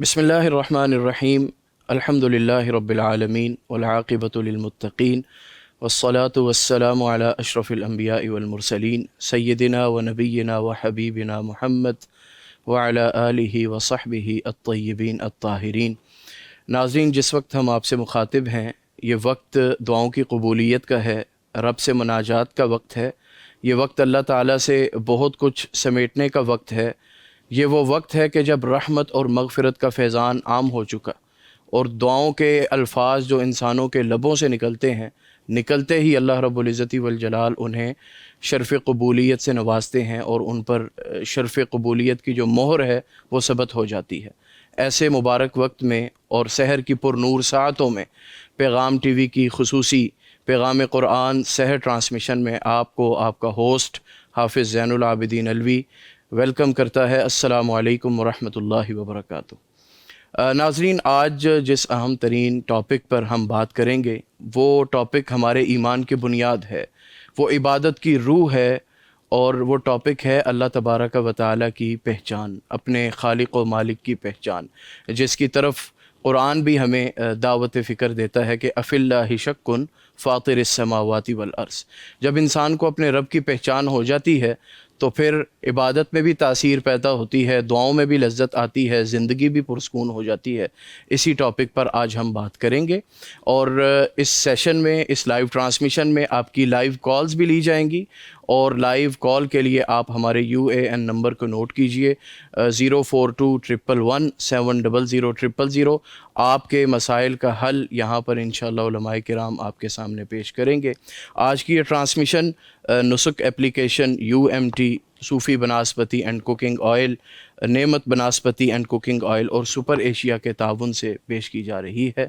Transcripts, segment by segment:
بسم اللہ الرحمن الرحیم الحمد للہ رب العالمین والعاقبۃ للمتقین والصلاة والسلام علی اشرف الانبیاء والمرسلین سیدنا و نبینا و حبیبنا محمد وعلی آلہ وصحبہ الطیبین الطاہرین۔ ناظرین، جس وقت ہم آپ سے مخاطب ہیں یہ وقت دعاؤں کی قبولیت کا ہے، رب سے مناجات کا وقت ہے، یہ وقت اللہ تعالیٰ سے بہت کچھ سمیٹنے کا وقت ہے۔ یہ وہ وقت ہے کہ جب رحمت اور مغفرت کا فیضان عام ہو چکا اور دعاؤں کے الفاظ جو انسانوں کے لبوں سے نکلتے ہیں، نکلتے ہی اللہ رب العزت والجلال انہیں شرف قبولیت سے نوازتے ہیں اور ان پر شرف قبولیت کی جو مہر ہے وہ ثبت ہو جاتی ہے۔ ایسے مبارک وقت میں اور سحر کی پر نور ساعتوں میں پیغام ٹی وی کی خصوصی پیغام قرآن سحر ٹرانسمیشن میں آپ کو آپ کا ہوسٹ حافظ زین العابدین علوی ویلکم کرتا ہے۔ السلام علیکم ورحمۃ اللہ وبرکاتہ۔ ناظرین، آج جس اہم ترین ٹاپک پر ہم بات کریں گے وہ ٹاپک ہمارے ایمان کی بنیاد ہے، وہ عبادت کی روح ہے، اور وہ ٹاپک ہے اللہ تبارک و تعالیٰ کی پہچان، اپنے خالق و مالک کی پہچان، جس کی طرف قرآن بھی ہمیں دعوت فکر دیتا ہے کہ اف اللہ شک فاطر السماوات والارض۔ جب انسان کو اپنے رب کی پہچان ہو جاتی ہے تو پھر عبادت میں بھی تاثیر پیدا ہوتی ہے، دعاؤں میں بھی لذت آتی ہے، زندگی بھی پرسکون ہو جاتی ہے۔ اسی ٹاپک پر آج ہم بات کریں گے، اور اس سیشن میں، اس لائیو ٹرانسمیشن میں آپ کی لائیو کالز بھی لی جائیں گی، اور لائیو کال کے لیے آپ ہمارے UAN نمبر کو نوٹ کیجئے 042117000000۔ آپ کے مسائل کا حل یہاں پر انشاءاللہ علماء کرام آپ کے سامنے پیش کریں گے۔ آج کی یہ ٹرانسمیشن نسک application UMT Sufi Banaspati and cooking oil, Naimat Banaspati and cooking oil اور سپر ایشیا کے تعاون سے پیش کی جا رہی ہے۔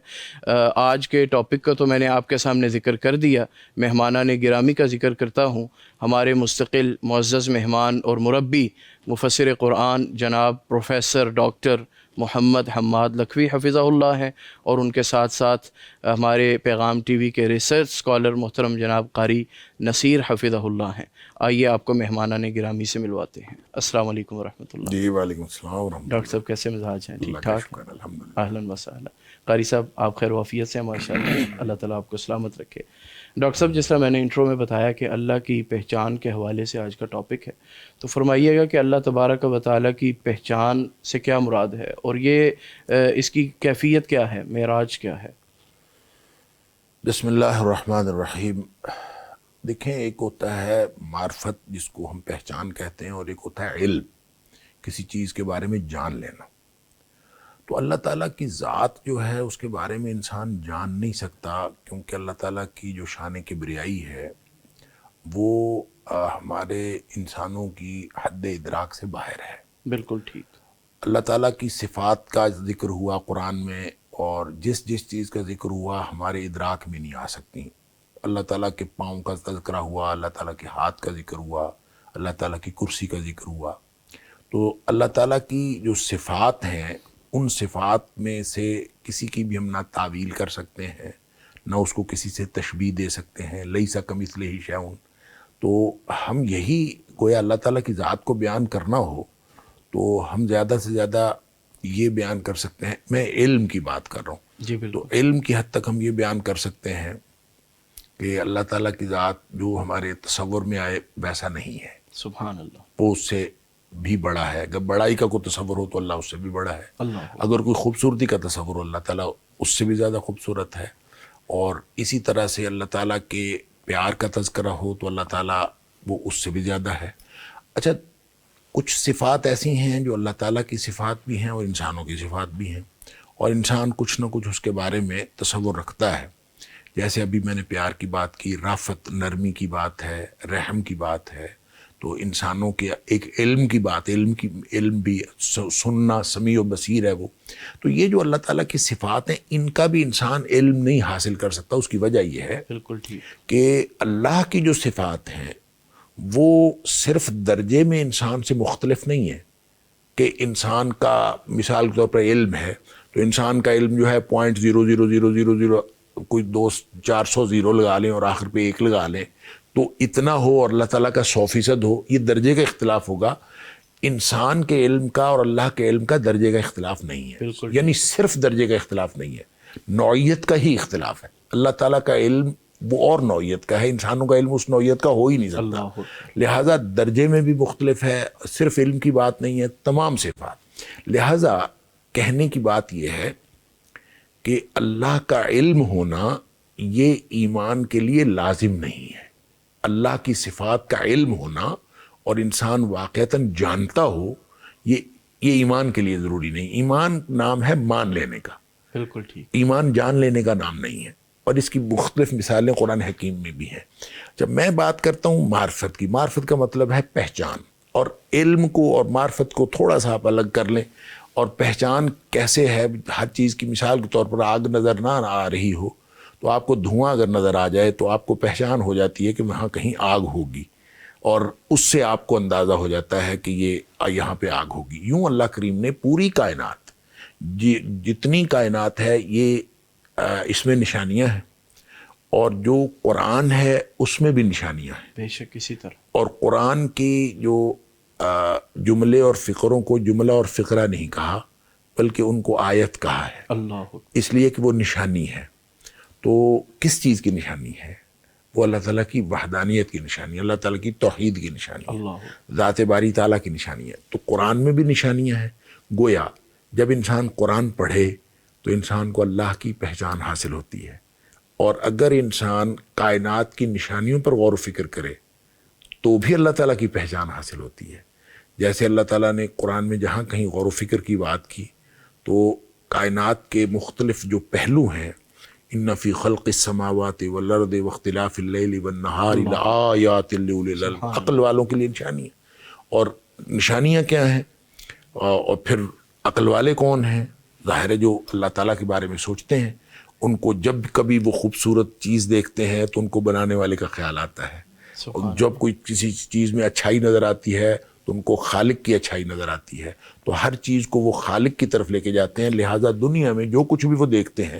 آج کے ٹاپک کا تو میں نے آپ کے سامنے ذکر کر دیا، مہمانان گرامی کا ذکر کرتا ہوں۔ ہمارے مستقل معزز مہمان اور مربی مفسر قرآن جناب پروفیسر ڈاکٹر محمد حماد لکھوی حفظہ اللہ ہیں، اور ان کے ساتھ ساتھ ہمارے پیغام ٹی وی کے ریسرچ اسکالر محترم جناب قاری نصیر حفظہ اللہ ہیں۔ آئیے آپ کو مہمانان گرامی سے ملواتے ہیں۔ السلام علیکم ورحمۃ اللہ۔ جی وعلیکم السلام ورحمۃ اللہ۔ ڈاکٹر صاحب کیسے مزاج ہیں؟ ٹھیک ٹھاک؟ الحمدللہ۔ اہلاً و سہلاً۔ قاری صاحب آپ خیر وعافیت سے ہیں ماشاءاللہ، اللہ تعالیٰ آپ کو سلامت رکھے۔ ڈاکٹر صاحب، جس طرح میں نے انٹرو میں بتایا کہ اللہ کی پہچان کے حوالے سے آج کا ٹاپک ہے، تو فرمائیے گا کہ اللہ تبارک و تعالیٰ کی پہچان سے کیا مراد ہے، اور یہ اس کی کیفیت کیا ہے، معراج کیا ہے؟ بسم اللہ الرحمن الرحیم۔ دیکھیں، ایک ہوتا ہے معرفت جس کو ہم پہچان کہتے ہیں، اور ایک ہوتا ہے علم، کسی چیز کے بارے میں جان لینا۔ تو اللہ تعالیٰ کی ذات جو ہے اس کے بارے میں انسان جان نہیں سکتا، کیونکہ اللہ تعالیٰ کی جو شان کبریائی ہے وہ ہمارے انسانوں کی حد ادراک سے باہر ہے۔ بالکل ٹھیک۔ اللہ تعالیٰ کی صفات کا ذکر ہوا قرآن میں، اور جس چیز کا ذکر ہوا ہمارے ادراک میں نہیں آ سکتی۔ اللہ تعالیٰ کے پاؤں کا تذکرہ ہوا، اللہ تعالیٰ کے ہاتھ کا ذکر ہوا، اللہ تعالیٰ کی کرسی کا ذکر ہوا۔ تو اللہ تعالیٰ کی جو صفات ہیں، ان صفات میں سے کسی کی بھی ہم نہ تعویل کر سکتے ہیں، نہ اس کو کسی سے تشبیہ دے سکتے ہیں۔ لیس کمثلہ شیء۔ تو ہم یہی گویا اللہ تعالیٰ کی ذات کو بیان کرنا ہو تو ہم زیادہ سے زیادہ یہ بیان کر سکتے ہیں۔ میں علم کی بات کر رہا ہوں۔ جی بالکل۔ تو علم کی حد تک ہم یہ بیان کر سکتے ہیں کہ اللہ تعالیٰ کی ذات جو ہمارے تصور میں آئے ویسا نہیں ہے، سبحان اللہ۔ وہ اس سے بھی بڑا ہے۔ اگر بڑائی کا کوئی تصور ہو تو اللہ اس سے بھی بڑا ہے۔ اللہ۔ اگر کوئی خوبصورتی کا تصور ہو، اللہ تعالیٰ اس سے بھی زیادہ خوبصورت ہے۔ اور اسی طرح سے اللہ تعالیٰ کے پیار کا تذکرہ ہو تو اللہ تعالیٰ وہ اس سے بھی زیادہ ہے۔ اچھا، کچھ صفات ایسی ہیں جو اللہ تعالیٰ کی صفات بھی ہیں اور انسانوں کی صفات بھی ہیں، اور انسان کچھ نہ کچھ اس کے بارے میں تصور رکھتا ہے۔ جیسے ابھی میں نے پیار کی بات کی، رافت نرمی کی بات ہے، رحم کی بات ہے، تو انسانوں کے ایک علم کی بات، علم بھی سننا، سمیع و بصیر ہے وہ۔ تو یہ جو اللہ تعالیٰ کی صفات ہیں، ان کا بھی انسان علم نہیں حاصل کر سکتا۔ اس کی وجہ یہ ہے بالکل ٹھیک کہ اللہ کی جو صفات ہیں وہ صرف درجے میں انسان سے مختلف نہیں ہے۔ کہ انسان کا مثال کے طور پر علم ہے، تو انسان کا علم جو ہے 0.00000 کوئی 400 زیرو لگا لیں اور آخر پہ 1 لگا لیں تو اتنا ہو، اور اللہ تعالیٰ کا 100% ہو، یہ درجے کا اختلاف ہوگا۔ انسان کے علم کا اور اللہ کے علم کا درجے کا اختلاف نہیں ہے. بالکل. یعنی صرف درجے کا اختلاف نہیں ہے, نوعیت کا ہی اختلاف ہے. اللہ تعالیٰ کا علم وہ اور نوعیت کا ہے, انسانوں کا علم اس نوعیت کا ہو ہی نہیں سکتا. اللہ اکبر. لہٰذا درجے میں بھی مختلف ہے, صرف علم کی بات نہیں ہے, تمام صفات. لہٰذا کہنے کی بات یہ ہے کہ اللہ کا علم ہونا یہ ایمان کے لیے لازم نہیں ہے. اللہ کی صفات کا علم ہونا اور انسان واقعتاً جانتا ہو یہ ایمان کے لیے ضروری نہیں. ایمان نام ہے مان لینے کا, بالکل ٹھیک. ایمان جان لینے کا نام نہیں ہے. اور اس کی مختلف مثالیں قرآن حکیم میں بھی ہیں. جب میں بات کرتا ہوں معرفت کی, معرفت کا مطلب ہے پہچان, اور علم کو اور معرفت کو تھوڑا سا آپ الگ کر لیں. اور پہچان کیسے ہے, ہر چیز کی مثال کے طور پر آگ نظر نہ آ رہی ہو تو آپ کو دھواں اگر نظر آ جائے تو آپ کو پہچان ہو جاتی ہے کہ وہاں کہیں آگ ہوگی, اور اس سے آپ کو اندازہ ہو جاتا ہے کہ یہ یہاں پہ آگ ہوگی. یوں اللہ کریم نے پوری کائنات, جتنی کائنات ہے یہ اس میں نشانیاں ہیں, اور جو قرآن ہے اس میں بھی نشانیاں ہیں. بے شک اسی طرح. اور قرآن کی جو جملے اور فقروں کو جملہ اور فقرہ نہیں کہا بلکہ ان کو آیت کہا ہے, اللہ اکبر. اس لیے کہ وہ نشانی ہے. تو کس چیز کی نشانی ہے؟ وہ اللہ تعالیٰ کی وحدانیت کی نشانی ہے, اللہ تعالیٰ کی توحید کی نشانی ہے, اللہ اکبر. ذات باری تعالیٰ کی نشانی ہے. تو قرآن میں بھی نشانیاں ہیں. گویا جب انسان قرآن پڑھے تو انسان کو اللہ کی پہچان حاصل ہوتی ہے. اور اگر انسان کائنات کی نشانیوں پر غور و فکر کرے تو بھی اللہ تعالیٰ کی پہچان حاصل ہوتی ہے. جیسے اللہ تعالیٰ نے قرآن میں جہاں کہیں غور و فکر کی بات کی تو کائنات کے مختلف جو پہلو ہیں, ان فی خلق السماوات والارض واختلاف اللیل والنہار لآیات لأولی الألباب, عقل والوں کے لیے نشانی ہے. اور نشانیاں کیا ہیں اور پھر عقل والے کون ہیں؟ ظاہر ہے جو اللہ تعالیٰ کے بارے میں سوچتے ہیں, ان کو جب کبھی وہ خوبصورت چیز دیکھتے ہیں تو ان کو بنانے والے کا خیال آتا ہے. اور جب کوئی کسی چیز میں اچھائی نظر آتی ہے تو ان کو خالق کی اچھائی نظر آتی ہے. تو ہر چیز کو وہ خالق کی طرف لے کے جاتے ہیں. لہٰذا دنیا میں جو کچھ بھی وہ دیکھتے ہیں,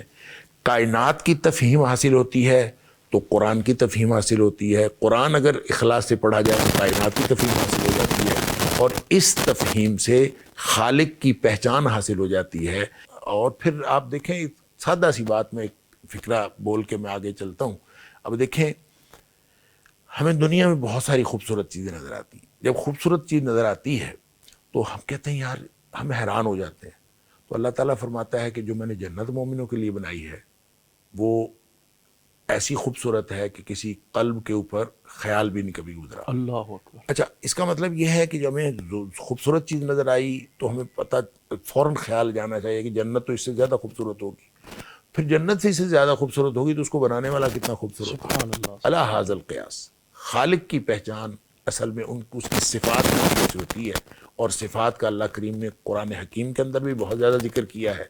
کائنات کی تفہیم حاصل ہوتی ہے تو قرآن کی تفہیم حاصل ہوتی ہے. قرآن اگر اخلاص سے پڑھا جائے تو کائنات کی تفہیم حاصل ہو جاتی ہے, اور اس تفہیم سے خالق کی پہچان حاصل ہو جاتی ہے. اور پھر آپ دیکھیں, سادہ سی بات میں ایک فکرہ بول کے میں آگے چلتا ہوں. اب دیکھیں, ہمیں دنیا میں بہت ساری خوبصورت چیزیں نظر آتی ہیں. جب خوبصورت چیز نظر آتی ہے تو ہم کہتے ہیں یار, ہم حیران ہو جاتے ہیں. تو اللہ تعالیٰ فرماتا ہے کہ جو میں نے جنت مومنوں کے لیے بنائی ہے وہ ایسی خوبصورت ہے کہ کسی قلب کے اوپر خیال بھی نہیں کبھی گزرا. اللہ اکبر. اچھا, اس کا مطلب یہ ہے کہ جب ہمیں خوبصورت چیز نظر آئی تو ہمیں پتہ فوراً خیال جانا چاہیے کہ جنت تو اس سے زیادہ خوبصورت ہوگی. پھر جنت سے اس سے زیادہ خوبصورت ہوگی تو اس کو بنانے والا کتنا خوبصورت ہوگا. سبحان اللہ. علی ھذا القیاس, خالق کی پہچان اصل میں اس کی صفات میں حاصل ہوتی ہے, اور صفات کا اللہ کریم نے قرآن حکیم کے اندر بھی بہت زیادہ ذکر کیا ہے.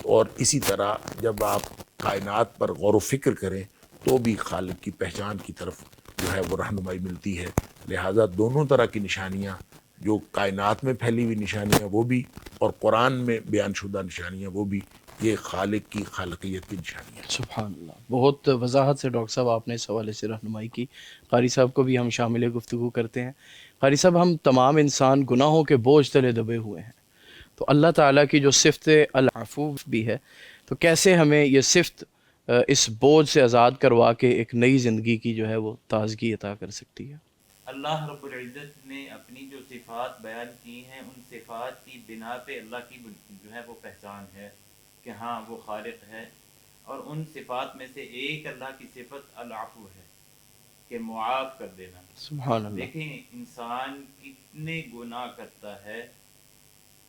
اور اسی طرح جب آپ کائنات پر غور و فکر کریں تو بھی خالق کی پہچان کی طرف جو ہے وہ رہنمائی ملتی ہے. لہٰذا دونوں طرح کی نشانیاں, جو کائنات میں پھیلی ہوئی نشانیاں وہ بھی, اور قرآن میں بیان شدہ نشانیاں وہ بھی, یہ خالق کی خالقیت کی نشانیاں. سبحان اللہ. بہت وضاحت سے ڈاکٹر صاحب آپ نے اس حوالے سے رہنمائی کی. قاری صاحب کو بھی ہم شامل گفتگو کرتے ہیں. قاری صاحب, ہم تمام انسان گناہوں کے بوجھ تلے دبے ہوئے ہیں, تو اللہ تعالیٰ کی جو صفت العفو بھی ہے, تو کیسے ہمیں یہ صفت اس بوجھ سے آزاد کروا کے ایک نئی زندگی کی جو ہے وہ تازگی عطا کر سکتی ہے؟ اللہ رب العزت نے اپنی جو صفات بیان کی ہیں, ان صفات کی بنا پہ اللہ کی جو ہے وہ پہچان ہے کہ ہاں وہ خالق ہے. اور ان صفات میں سے ایک اللہ کی صفت العفو ہے کہ معاف کر دینا. سبحان اللہ. دیکھیں انسان کتنے گناہ کرتا ہے,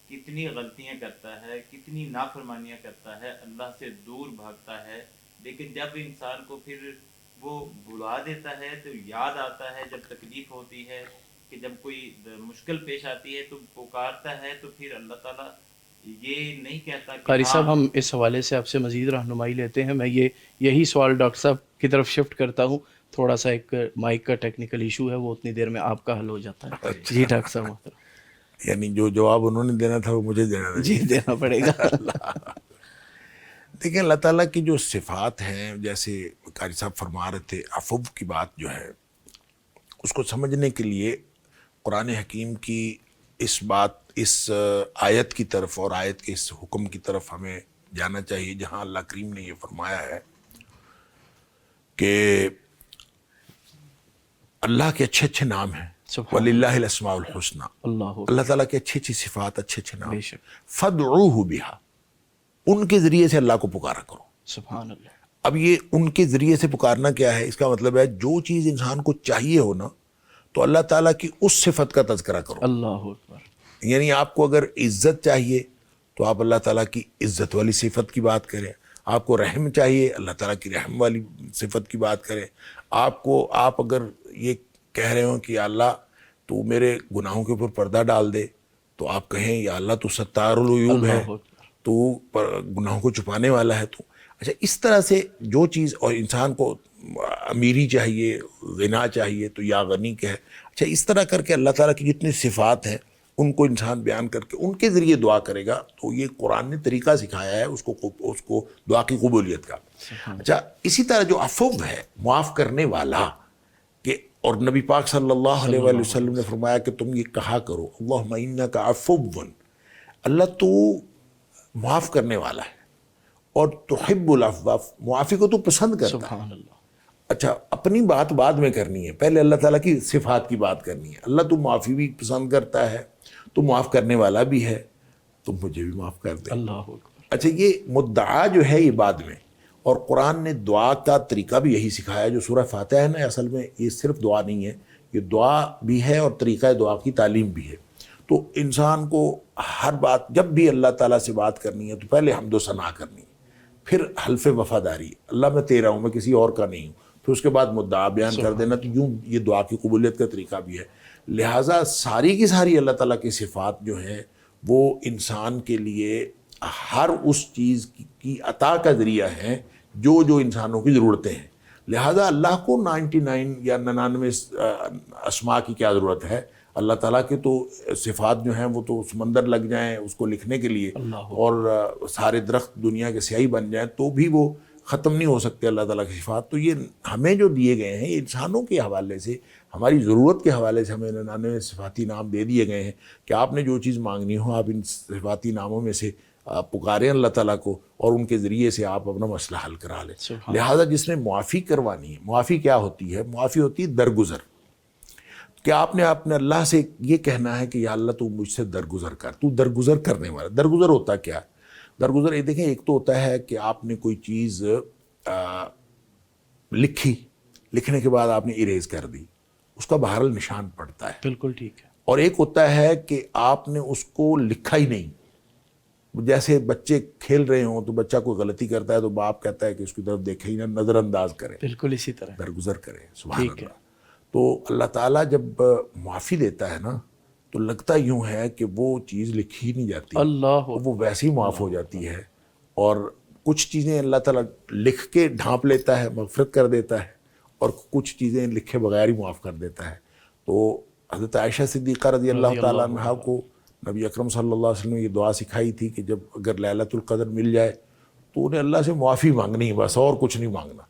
کتنی غلطیاں کرتا ہے, کتنی نافرمانیاں کرتا ہے, اللہ سے دور بھاگتا ہے, لیکن جب انسان کو پھر وہ بلا دیتا ہے تو یاد آتا ہے جب تکلیف ہوتی ہے, کہ جب کوئی مشکل پیش آتی ہے تو پکارتا ہے, تو پھر اللہ تعالیٰ یہ نہیں کہتا کہ قاری صاحب, ہم اس حوالے سے آپ سے مزید رہنمائی لیتے ہیں. میں یہی سوال ڈاکٹر صاحب کی طرف شفٹ کرتا ہوں. تھوڑا سا ایک مائک کا ٹیکنیکل ایشو ہے, وہ اتنی دیر میں آپ کا حل ہو جاتا ہے. جی ڈاکٹر صاحب محترم. یعنی جو جواب انہوں نے دینا تھا وہ مجھے دینا تھا. جی دینا پڑے گا. دیکھیں, اللہ تعالیٰ کی جو صفات ہیں, جیسے قاری صاحب فرما رہے تھے, عفو کی بات جو ہے اس کو سمجھنے کے لیے قرآن حکیم کی اس آیت کی طرف اور آیت کے اس حکم کی طرف ہمیں جانا چاہیے جہاں اللہ کریم نے یہ فرمایا ہے کہ اللہ کے اچھے اچھے نام ہیں، وَلِلَّهِ الْأَسْمَاءُ الْحُسْنَى، اللہ تعالیٰ کے اچھی اچھی صفات، اچھے اچھے نام، فَادْعُوهُ بِهَا، ان کے ذریعے سے اللہ کو پکارا کرو۔ سبحان اللہ۔ اب یہ ان کے ذریعے سے پکارنا کیا ہے؟ اس کا مطلب ہے جو چیز انسان کو چاہیے ہو نا، تو اللہ تعالیٰ کی اس صفت کا تذکرہ کرو۔ اللہ اکبر۔ یعنی آپ کو اگر عزت چاہیے تو آپ اللہ تعالیٰ کی عزت والی صفت کی بات کریں، آپ کو رحم چاہیے اللہ تعالیٰ کی رحم والی صفت کی بات کریں، آپ اگر یہ کہہ رہے ہوں کہ یا اللہ تو میرے گناہوں کے اوپر پردہ ڈال دے، تو آپ کہیں یا اللہ تو ستار العیوب ہے، تو گناہوں کو چھپانے والا ہے تو۔ اچھا، اس طرح سے جو چیز، اور انسان کو امیری چاہیے، غنا چاہیے تو یا غنی کہ ہے، اچھا اس طرح کر کے اللہ تعالیٰ کی جتنی صفات ہیں ان کو انسان بیان کر کے ان کے ذریعے دعا کرے گا، تو یہ قرآن نے طریقہ سکھایا ہے اس کو دعا کی قبولیت کا۔ اچھا، اسی طرح جو عفو ہے، معاف کرنے والا، کہ اور نبی پاک صلی اللہ علیہ وآلہ وسلم نے فرمایا کہ تم یہ کہا کرو اللہم انک عفو، اللہ تو معاف کرنے والا ہے اور تحب العفو، معافی کو تو پسند کرتا ہے۔ سبحان اللہ۔ اچھا، اپنی بات بعد میں کرنی ہے، پہلے اللہ تعالیٰ کی صفات کی بات کرنی ہے۔ اللہ تو معافی بھی پسند کرتا ہے، تو معاف کرنے والا بھی ہے، تو مجھے بھی معاف کر دے۔ اللہ اکبر۔ اچھا، یہ مدعا جو ہے یہ بعد میں، اور قرآن نے دعا کا طریقہ بھی یہی سکھایا۔ جو سورہ فاتحہ ہے نا، اصل میں یہ صرف دعا نہیں ہے، یہ دعا بھی ہے اور طریقہ دعا کی تعلیم بھی ہے۔ تو انسان کو ہر بات، جب بھی اللہ تعالیٰ سے بات کرنی ہے تو پہلے حمد و ثنا کرنی ہے، پھر حلف وفاداری، اللہ میں تیرا ہوں، میں کسی اور کا نہیں ہوں، پھر اس کے بعد مدعا بیان کر دینا۔ تو یوں یہ دعا کی قبولیت کا طریقہ بھی ہے۔ لہٰذا ساری کی ساری اللہ تعالیٰ کی صفات جو ہیں وہ انسان کے لیے ہر اس چیز کی عطا کا ذریعہ ہیں جو انسانوں کی ضرورتیں ہیں۔ لہٰذا اللہ کو 99 یا 99 اسماء کی کیا ضرورت ہے؟ اللہ تعالیٰ کے تو صفات جو ہیں وہ تو سمندر لگ جائیں اس کو لکھنے کے لیے، اور سارے درخت دنیا کے سیاہی بن جائیں تو بھی وہ ختم نہیں ہو سکتے اللہ تعالیٰ کی صفات۔ تو یہ ہمیں جو دیے گئے ہیں، یہ انسانوں کے حوالے سے، ہماری ضرورت کے حوالے سے ہمیں 99 صفاتی نام دے دیے گئے ہیں کہ آپ نے جو چیز مانگنی ہو آپ ان صفاتی ناموں میں سے پکاریں اللہ تعالیٰ کو، اور ان کے ذریعے سے آپ اپنا مسئلہ حل کرا لیں۔ لہٰذا جس نے معافی کروانی ہے، معافی کیا ہوتی ہے؟ معافی ہوتی ہے درگزر، کہ آپ نے اللہ سے یہ کہنا ہے کہ یا اللہ تو مجھ سے درگزر کر، تو درگزر کرنے والا۔ درگزر ہوتا کیا ہے؟ درگزر یہ دیکھیں، ایک تو ہوتا ہے کہ آپ نے کوئی چیز لکھنے کے بعد آپ نے اریز کر دی، اس کا بہرحال نشان پڑتا ہے، بالکل ٹھیک ہے۔ اور ایک ہوتا ہے کہ آپ نے اس کو لکھا ہی نہیں۔ جیسے بچے کھیل رہے ہوں تو بچہ کوئی غلطی کرتا ہے تو باپ کہتا ہے کہ اس کی طرف دیکھے ہی نہ، نظر انداز کرے، بالکل اسی طرح درگزر کرے۔ سبحان اللہ۔ تو اللہ تعالیٰ جب معافی دیتا ہے نا تو لگتا یوں ہے کہ وہ چیز لکھی ہی نہیں جاتی، اللہ، وہ ویسے ہی معاف ہو جاتی ہے۔ اور کچھ چیزیں اللہ تعالیٰ لکھ کے ڈھانپ لیتا ہے، مغفرت کر دیتا ہے، اور کچھ چیزیں لکھے بغیر ہی معاف کر دیتا ہے۔ تو حضرت عائشہ صدیقہ رضی اللہ تعالیٰ عنہا کو نبی اکرم صلی اللہ علیہ وسلم نے یہ دعا سکھائی تھی کہ جب اگر لیلۃ القدر مل جائے تو انہیں اللہ سے معافی مانگنی ہے، بس اور کچھ نہیں مانگنا۔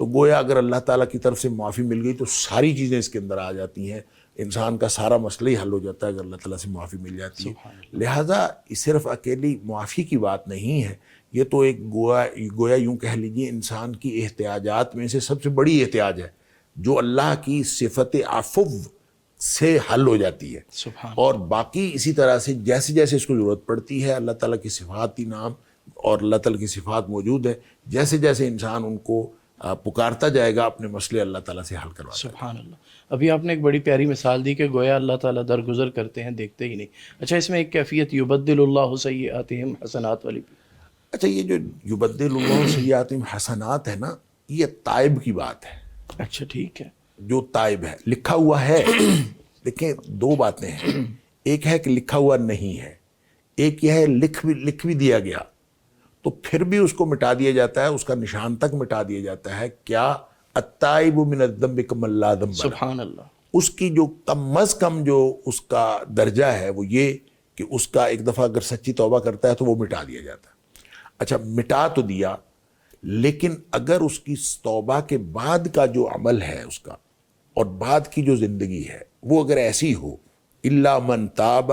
تو گویا اگر اللہ تعالیٰ کی طرف سے معافی مل گئی تو ساری چیزیں اس کے اندر آ جاتی ہیں، انسان کا سارا مسئلہ ہی حل ہو جاتا ہے اگر اللہ تعالیٰ سے معافی مل جاتی ہے۔ لہٰذا صرف اکیلی معافی کی بات نہیں ہے، یہ تو ایک گویا یوں کہہ لیجیے انسان کی احتیاجات میں سے سب سے بڑی احتیاج ہے، جو اللہ کی صفت عفو سے حل ہو جاتی ہے۔ اور باقی اسی طرح سے جیسے جیسے اس کو ضرورت پڑتی ہے، اللہ تعالیٰ کی صفاتی نام اور اللہ تعالیٰ کی صفات موجود ہے، جیسے جیسے انسان ان کو پکارتا جائے گا اپنے مسئلے اللہ تعالیٰ سے حل کرواتا ہے۔ سبحان اللہ۔ ابھی آپ نے ایک بڑی پیاری مثال دی کہ گویا اللہ تعالیٰ درگزر کرتے ہیں، دیکھتے ہی نہیں۔ اچھا، اس میں ایک کیفیت یبدل اللہ سیئاتہم حسنات والی بھی۔ اچھا، یہ جو یبدل اللہ سیئاتہم حسنات ہے نا، یہ تائب کی بات ہے۔ اچھا ٹھیک ہے۔ جو تائب ہے، لکھا ہوا ہے، دیکھیں دو باتیں ہیں، ایک ہے کہ لکھا ہوا نہیں ہے، ایک یہ ہے لکھ بھی دیا گیا تو پھر بھی اس کو مٹا دیا جاتا ہے، اس کا نشان تک مٹا دیا جاتا ہے۔ کیا؟ التائب من الذنب کمن لا ذنب لہ، سبحان اللہ۔ اس کی جو کم از کم جو اس کا درجہ ہے وہ یہ کہ اس کا ایک دفعہ اگر سچی توبہ کرتا ہے تو وہ مٹا دیا جاتا ہے۔ اچھا، مٹا تو دیا، لیکن اگر اس کی توبہ کے بعد کا جو عمل ہے اس کا اور بعد کی جو زندگی ہے وہ اگر ایسی ہو، الا من تاب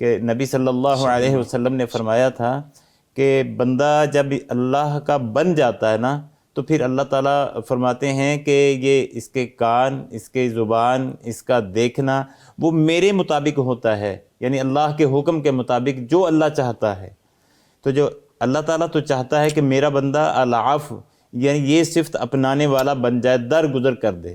کہ نبی صلی اللہ علیہ وسلم نے فرمایا تھا کہ بندہ جب اللہ کا بن جاتا ہے نا تو پھر اللہ تعالیٰ فرماتے ہیں کہ یہ اس کے کان، اس کے زبان، اس کا دیکھنا وہ میرے مطابق ہوتا ہے، یعنی اللہ کے حکم کے مطابق جو اللہ چاہتا ہے۔ تو جو اللہ تعالیٰ تو چاہتا ہے کہ میرا بندہ العفو، یعنی یہ صفت اپنانے والا بن جائے، درگزر کر دے،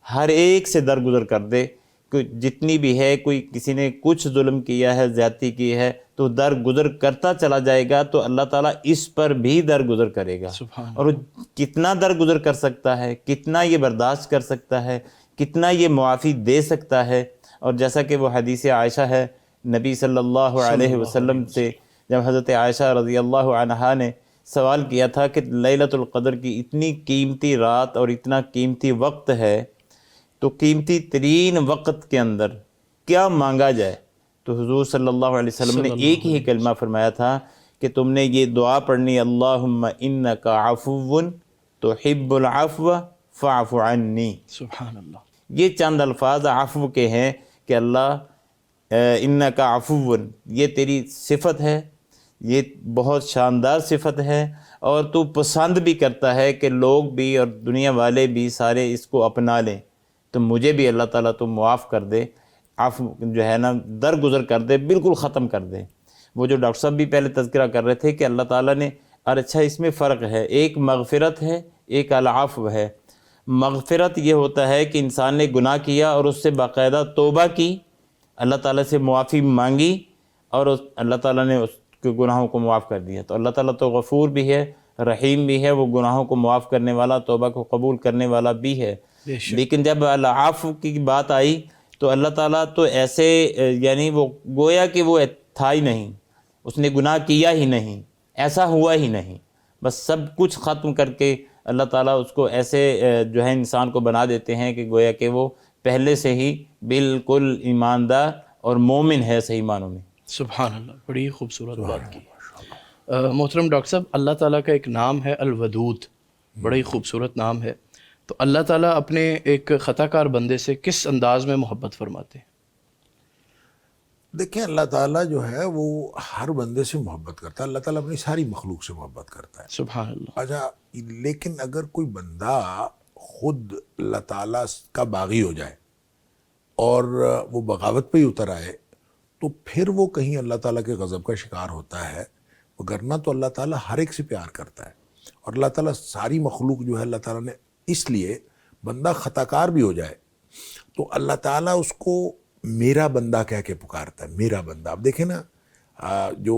ہر ایک سے درگزر کر دے، کہ جتنی بھی ہے، کوئی کسی نے کچھ ظلم کیا ہے، زیادتی کی ہے تو درگزر کرتا چلا جائے گا تو اللہ تعالیٰ اس پر بھی درگزر کرے گا۔ اور وہ کتنا درگزر کر سکتا ہے، کتنا یہ برداشت کر سکتا ہے، کتنا یہ معافی دے سکتا ہے۔ اور جیسا کہ وہ حدیث عائشہ ہے، نبی صلی اللہ علیہ وسلم سے جب حضرت عائشہ رضی اللہ عنہا نے سوال کیا تھا کہ لیلۃ القدر کی اتنی قیمتی رات اور اتنا قیمتی وقت ہے تو قیمتی ترین وقت کے اندر کیا مانگا جائے، تو حضور صلی اللہ علیہ وسلم نے ایک ہی کلمہ فرمایا تھا کہ تم نے یہ دعا پڑھنی، اللہم انک عفو تحب العفو فاعف عنی۔ سبحان اللہ۔ یہ چند الفاظ عفو کے ہیں کہ اللہ انک عفو، یہ تیری صفت ہے، یہ بہت شاندار صفت ہے، اور تو پسند بھی کرتا ہے کہ لوگ بھی اور دنیا والے بھی سارے اس کو اپنا لیں، تو مجھے بھی اللہ تعالیٰ تو معاف کر دے، عفو جو ہے نا درگزر کر دے، بالکل ختم کر دے۔ وہ جو ڈاکٹر صاحب بھی پہلے تذکرہ کر رہے تھے کہ اللہ تعالیٰ نے، اور اچھا اس میں فرق ہے، ایک مغفرت ہے، ایک العفو ہے۔ مغفرت یہ ہوتا ہے کہ انسان نے گناہ کیا اور اس سے باقاعدہ توبہ کی، اللہ تعالیٰ سے معافی مانگی اور اللہ تعالیٰ نے اس کے گناہوں کو معاف کر دیا۔ تو اللہ تعالیٰ تو غفور بھی ہے، رحیم بھی ہے، وہ گناہوں کو معاف کرنے والا، توبہ کو قبول کرنے والا بھی ہے۔ لیکن جب العفو کی بات آئی تو اللہ تعالیٰ تو ایسے، یعنی وہ گویا کہ وہ تھا ہی نہیں، اس نے گناہ کیا ہی نہیں، ایسا ہوا ہی نہیں، بس سب کچھ ختم کر کے اللہ تعالیٰ اس کو ایسے جو ہے انسان کو بنا دیتے ہیں کہ گویا کہ وہ پہلے سے ہی بالکل ایماندار اور مومن ہے صحیح معنوں میں۔ سبحان اللہ، بڑی خوبصورت بات کی۔ محترم ڈاکٹر صاحب، اللہ تعالیٰ کا ایک نام ہے الودود، بڑا ہی خوبصورت نام ہے، تو اللہ تعالیٰ اپنے ایک خطا کار بندے سے کس انداز میں محبت فرماتے ہیں؟ دیکھیں، اللہ تعالیٰ جو ہے وہ ہر بندے سے محبت کرتا ہے، اللہ تعالیٰ اپنی ساری مخلوق سے محبت کرتا ہے۔ سبحان اللہ۔ اچھا، لیکن اگر کوئی بندہ خود اللہ تعالیٰ کا باغی ہو جائے اور وہ بغاوت پہ ہی اتر آئے تو پھر وہ کہیں اللہ تعالیٰ کے غضب کا شکار ہوتا ہے، وگرنہ تو اللہ تعالیٰ ہر ایک سے پیار کرتا ہے، اور اللہ تعالیٰ ساری مخلوق جو ہے اللہ تعالیٰ نے، اس لیے بندہ خطا کار بھی ہو جائے تو اللہ تعالیٰ اس کو میرا بندہ کہہ کے پکارتا ہے، میرا بندہ۔ اب دیکھیں نا، جو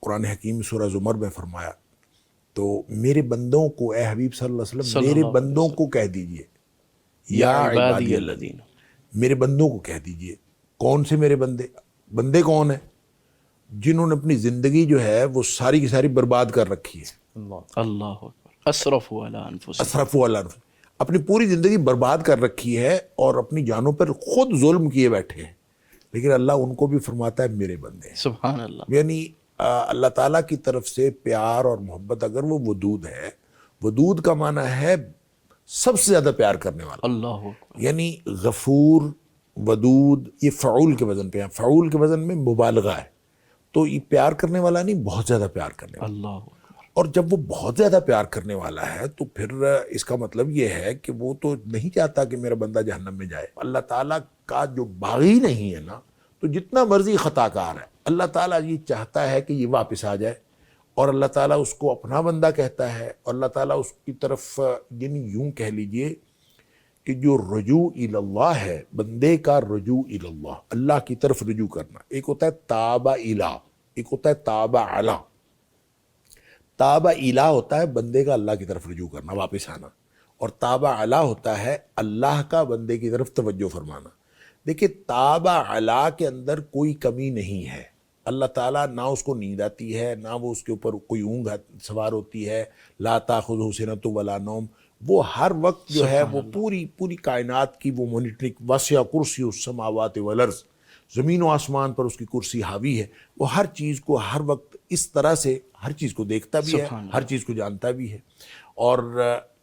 قرآن حکیم سورہ زمر میں فرمایا، تو میرے بندوں کو، اے حبیب صلی اللہ علیہ وسلم، میرے بندوں کو کہہ دیجئے، یا عبادی الذین، میرے بندوں کو کہہ دیجئے۔ کون سے میرے بندے؟ بندے کون ہیں؟ جنہوں نے اپنی زندگی جو ہے وہ ساری کی ساری برباد کر رکھی ہے، اللہ اکبر، اسرفوا علی انفسہم، اسرفوا علی انفسہم، اپنی پوری زندگی برباد کر رکھی ہے اور اپنی جانوں پر خود ظلم کیے بیٹھے ہیں، لیکن اللہ ان کو بھی فرماتا ہے میرے بندے ہیں۔ سبحان اللہ۔ یعنی اللہ تعالیٰ کی طرف سے پیار اور محبت، اگر وہ ودود ہے، ودود کا معنی ہے سب سے زیادہ پیار کرنے والا، اللہ اکبر، یعنی غفور، ودود، یہ فعول کے وزن پہ ہیں، فعول کے وزن میں مبالغہ ہے، تو یہ پیار کرنے والا نہیں، بہت زیادہ پیار کرنے والا۔ اللہ اکبر۔ اور جب وہ بہت زیادہ پیار کرنے والا ہے تو پھر اس کا مطلب یہ ہے کہ وہ تو نہیں چاہتا کہ میرا بندہ جہنم میں جائے۔ اللہ تعالیٰ کا جو باغی نہیں ہے نا، تو جتنا مرضی خطا کار ہے، اللہ تعالیٰ یہ چاہتا ہے کہ یہ واپس آ جائے، اور اللہ تعالیٰ اس کو اپنا بندہ کہتا ہے، اور اللہ تعالیٰ اس کی طرف، یعنی یوں کہہ لیجئے کہ جو رجوع اللہ ہے، بندے کا رجوع اللہ، اللہ کی طرف رجوع کرنا، ایک ہوتا ہے تاب الی، ایک ہوتا ہے تاب علی۔ تاب الی ہوتا ہے بندے کا اللہ کی طرف رجوع کرنا، واپس آنا، اور تاب علی ہوتا ہے اللہ کا بندے کی طرف توجہ فرمانا۔ دیکھیں، تاب علی کے اندر کوئی کمی نہیں ہے، اللہ تعالیٰ نہ اس کو نیند آتی ہے، نہ وہ اس کے اوپر کوئی اونگ سوار ہوتی ہے، لا تاخذہ سنۃ ولا نوم، وہ ہر وقت جو ہے وہ پوری کائنات کی وہ مانیٹرنگ، وسع کرسی السماوات والارض، زمین و آسمان پر اس کی کرسی حاوی ہے، وہ ہر چیز کو ہر وقت اس طرح سے ہر چیز کو دیکھتا بھی ہے، ہر چیز کو جانتا بھی ہے۔ اور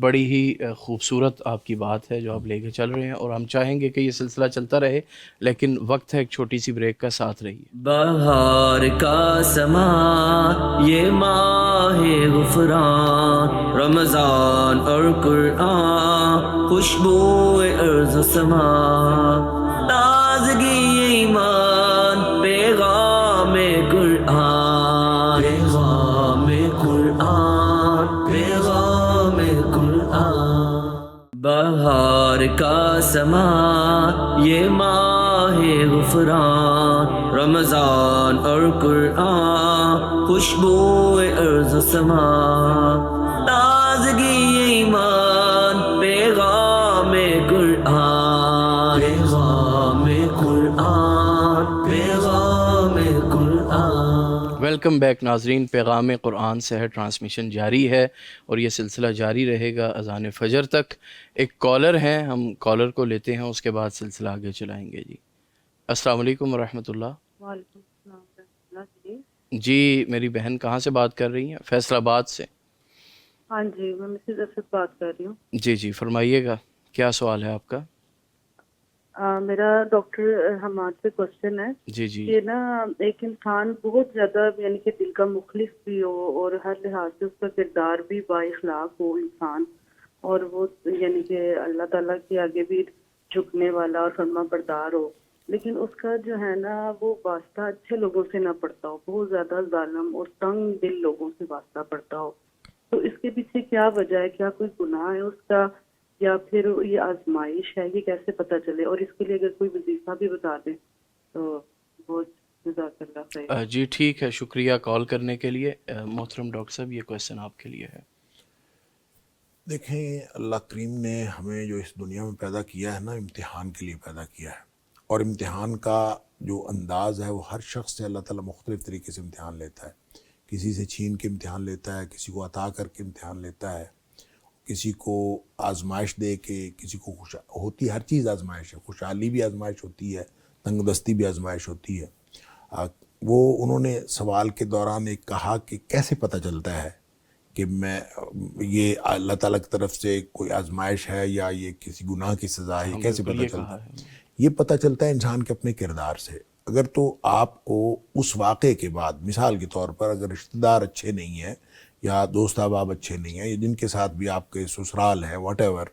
بڑی ہی خوبصورت آپ کی بات ہے جو آپ لے کے چل رہے ہیں، اور ہم چاہیں گے کہ یہ سلسلہ چلتا رہے، لیکن وقت ہے ایک چھوٹی سی بریک کا، ساتھ رہیے۔ بہار کا سما یہ ماہ غفران، رمضان اور قرآن، خوشبو ارض و سما، تازگی ایمان، پیغام قرآن، پیغام قرآن، پیغام قرآن۔ بہار کا سما یہ ماہ غفران، رمضان اور قرآن، خوشبو ارض و سما، تازگی ایمان، پیغام قرآن، پیغام قرآن، پیغام قرآن۔ ویلکم بیک ناظرین، پیغام قرآن سے ہے ٹرانسمیشن جاری ہے اور یہ سلسلہ جاری رہے گا اذان فجر تک۔ ایک کالر ہیں، ہم کالر کو لیتے ہیں، اس کے بعد سلسلہ آگے چلائیں گے۔ جی السلام علیکم ورحمۃ اللہ۔ وعلیکم السلام ورحمۃ اللہ۔ جی میری بہن کہاں سے بات کر رہی ہیں؟ فیصل آباد سے۔ ہاں جی، میں مسز اسد بات کر رہی ہوں۔ جی جی فرمائیے گا، کیا سوال ہے آپ کا؟ میرا ڈاکٹر حماد سے کوشچن ہے جی جی کہ نا ایک انسان بہت زیادہ یعنی کہ دل کا مخلص بھی ہو اور ہر لحاظ سے اس کا کردار بھی با اخلاق ہو انسان، اور وہ یعنی کہ اللہ تعالیٰ کے آگے بھی جھکنے والا اور فرما بردار ہو، لیکن اس کا جو ہے نا وہ واسطہ اچھے لوگوں سے نہ پڑتا ہو، بہت زیادہ ظالم اور تنگ دل لوگوں سے واسطہ پڑتا ہو، تو اس کے پیچھے کیا وجہ ہے؟ کیا کوئی گناہ ہے اس کا یا پھر یہ آزمائش ہے؟ یہ کیسے پتہ چلے؟ اور اس کے لیے اگر کوئی وظیفہ بھی بتا دیں تو بہت جزاک اللہ خیر۔ جی ٹھیک ہے، شکریہ کال کرنے کے لیے۔ محترم ڈاکٹر صاحب یہ کویشچن آپ کے لیے ہے۔ دیکھیں، اللہ کریم نے ہمیں جو اس دنیا میں پیدا کیا ہے نا، امتحان کے لیے پیدا کیا ہے، اور امتحان کا جو انداز ہے وہ ہر شخص سے اللہ تعالیٰ مختلف طریقے سے امتحان لیتا ہے۔ کسی سے چھین کے امتحان لیتا ہے، کسی کو عطا کر کے امتحان لیتا ہے، کسی کو آزمائش دے کے، کسی کو ہوتی، ہر چیز آزمائش ہے، خوشحالی بھی آزمائش ہوتی ہے، تنگ دستی بھی آزمائش ہوتی ہے۔ وہ انہوں نے سوال کے دوران ایک کہا کہ کیسے پتہ چلتا ہے کہ میں یہ اللہ تعالیٰ کی طرف سے کوئی آزمائش ہے یا یہ کسی گناہ کی سزا ہے، کیسے پتہ چلتا ہے؟ یہ پتہ چلتا ہے انسان کے اپنے کردار سے۔ اگر تو آپ کو اس واقعے کے بعد، مثال کے طور پر اگر رشتہ دار اچھے نہیں ہیں یا دوست احباب اچھے نہیں ہیں، یا جن کے ساتھ بھی آپ کے سسرال ہے واٹ ایور،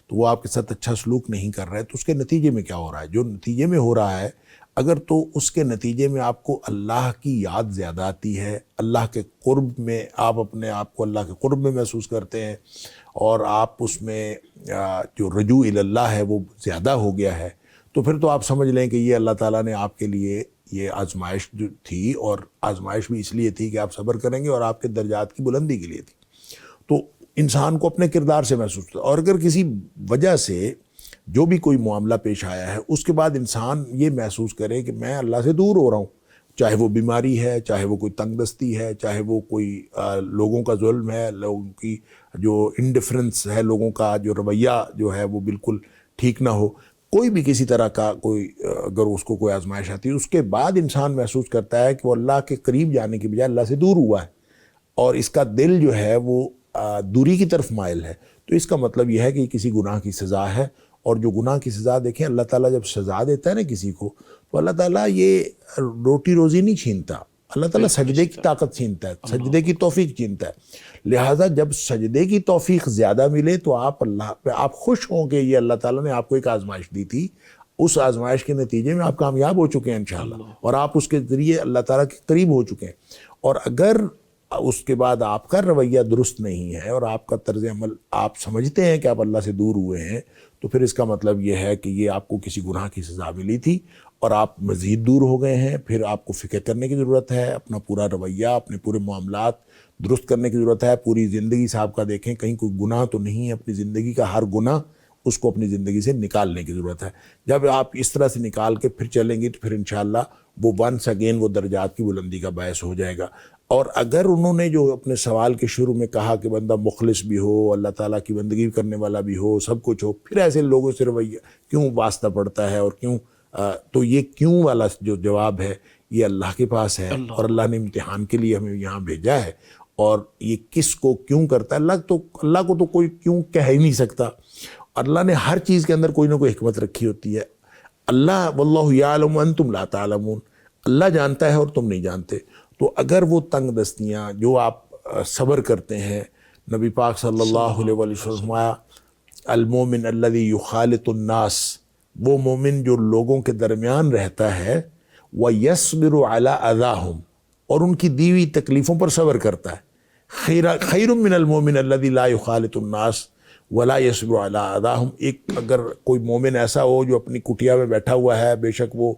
تو وہ آپ کے ساتھ اچھا سلوک نہیں کر رہے، تو اس کے نتیجے میں کیا ہو رہا ہے؟ جو نتیجے میں ہو رہا ہے، اگر تو اس کے نتیجے میں آپ کو اللہ کی یاد زیادہ آتی ہے، اللہ کے قرب میں آپ اپنے آپ کو اللہ کے قرب میں محسوس کرتے ہیں، اور آپ اس میں جو رجوع اللہ ہے وہ زیادہ ہو گیا ہے، تو پھر تو آپ سمجھ لیں کہ یہ اللہ تعالیٰ نے آپ کے لیے یہ آزمائش جو تھی، اور آزمائش بھی اس لیے تھی کہ آپ صبر کریں گے اور آپ کے درجات کی بلندی کے لیے تھی۔ تو انسان کو اپنے کردار سے محسوس ہوتا ہے، اور اگر کسی وجہ سے جو بھی کوئی معاملہ پیش آیا ہے اس کے بعد انسان یہ محسوس کرے کہ میں اللہ سے دور ہو رہا ہوں، چاہے وہ بیماری ہے، چاہے وہ کوئی تنگ دستی ہے، چاہے وہ کوئی لوگوں کا ظلم ہے، لوگوں کی جو انڈیفرنس ہے، لوگوں کا جو رویہ جو ہے وہ بالکل ٹھیک نہ ہو، کوئی بھی کسی طرح کا کوئی اگر اس کو کوئی آزمائش آتی ہے، اس کے بعد انسان محسوس کرتا ہے کہ وہ اللہ کے قریب جانے کی بجائے اللہ سے دور ہوا ہے، اور اس کا دل جو ہے وہ دوری کی طرف مائل ہے، تو اس کا مطلب یہ ہے کہ کسی گناہ کی سزا ہے۔ اور جو گناہ کی سزا، دیکھیں اللہ تعالیٰ جب سزا دیتا ہے نا کسی کو، تو اللہ تعالیٰ یہ روٹی روزی نہیں چھینتا، اللہ تعالیٰ سجدے کی طاقت چھینتا ہے، سجدے کی توفیق چھینتا ہے۔ لہٰذا جب سجدے کی توفیق زیادہ ملے تو آپ اللہ پہ آپ خوش ہوں کہ یہ اللہ تعالیٰ نے آپ کو ایک آزمائش دی تھی، اس آزمائش کے نتیجے میں آپ کامیاب ہو چکے ہیں انشاءاللہ، اور آپ اس کے ذریعے اللہ تعالیٰ کے قریب ہو چکے ہیں۔ اور اگر اس کے بعد آپ کا رویہ درست نہیں ہے اور آپ کا طرز عمل آپ سمجھتے ہیں کہ آپ اللہ سے دور ہوئے ہیں، تو پھر اس کا مطلب یہ ہے کہ یہ آپ کو کسی گناہ کی سزا ملی تھی اور آپ مزید دور ہو گئے ہیں۔ پھر آپ کو فکر کرنے کی ضرورت ہے، اپنا پورا رویہ، اپنے پورے معاملات درست کرنے کی ضرورت ہے۔ پوری زندگی سے آپ کا دیکھیں کہیں کوئی گناہ تو نہیں ہے، اپنی زندگی کا ہر گناہ اس کو اپنی زندگی سے نکالنے کی ضرورت ہے۔ جب آپ اس طرح سے نکال کے پھر چلیں گے تو پھر انشاءاللہ وہ ونس اگین وہ درجات کی بلندی کا باعث ہو جائے گا۔ اور اگر انہوں نے جو اپنے سوال کے شروع میں کہا کہ بندہ مخلص بھی ہو، اللہ تعالیٰ کی بندگی کرنے والا بھی ہو، سب کچھ ہو، پھر ایسے لوگوں سے رویہ کیوں واسطہ پڑتا ہے اور کیوں، تو یہ کیوں والا جو جواب ہے یہ اللہ کے پاس ہے، اور اللہ نے امتحان کے لیے ہمیں یہاں بھیجا ہے، اور یہ کس کو کیوں کرتا ہے. اللہ کو تو کوئی کیوں کہہ ہی نہیں سکتا. اللہ نے ہر چیز کے اندر کوئی نہ کوئی حکمت رکھی ہوتی ہے. اللہ واللہ یعلم وانتم لا تعلمون، اللہ جانتا ہے اور تم نہیں جانتے. تو اگر وہ تنگ دستیاں جو آپ صبر کرتے ہیں، نبی پاک صلی اللہ علیہ وسلم فرمایا المومن الذی یخالط الناس، وہ مومن جو لوگوں کے درمیان رہتا ہے، وَيَصْبِرُ عَلَىٰ أَذَاهُمْ، اور ان کی دی ہوئی تکلیفوں پر صبر کرتا ہے. خیر من المومن الذی لا یخالط الناس ولا یصبر علی اذاہم. ایک اگر کوئی مومن ایسا ہو جو اپنی کٹیا میں بیٹھا ہوا ہے، بے شک وہ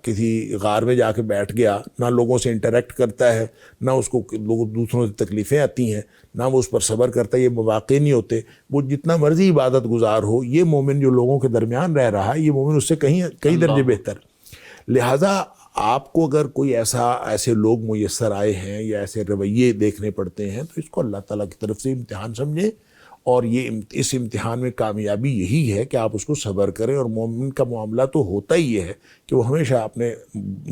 کسی غار میں جا کے بیٹھ گیا، نہ لوگوں سے انٹریکٹ کرتا ہے، نہ اس کو دوسروں سے تکلیفیں آتی ہیں، نہ وہ اس پر صبر کرتا ہے، یہ مواقع نہیں ہوتے. وہ جتنا مرضی عبادت گزار ہو، یہ مومن جو لوگوں کے درمیان رہ رہا ہے، یہ مومن اس سے کئی درجے بہتر. لہٰذا آپ کو اگر کوئی ایسے لوگ میسر آئے ہیں یا ایسے رویے دیکھنے پڑتے ہیں، تو اس کو اللہ تعالیٰ کی طرف سے امتحان سمجھیں، اور اس امتحان میں کامیابی یہی ہے کہ آپ اس کو صبر کریں. اور مومن کا معاملہ تو ہوتا ہی یہ ہے کہ وہ ہمیشہ اپنے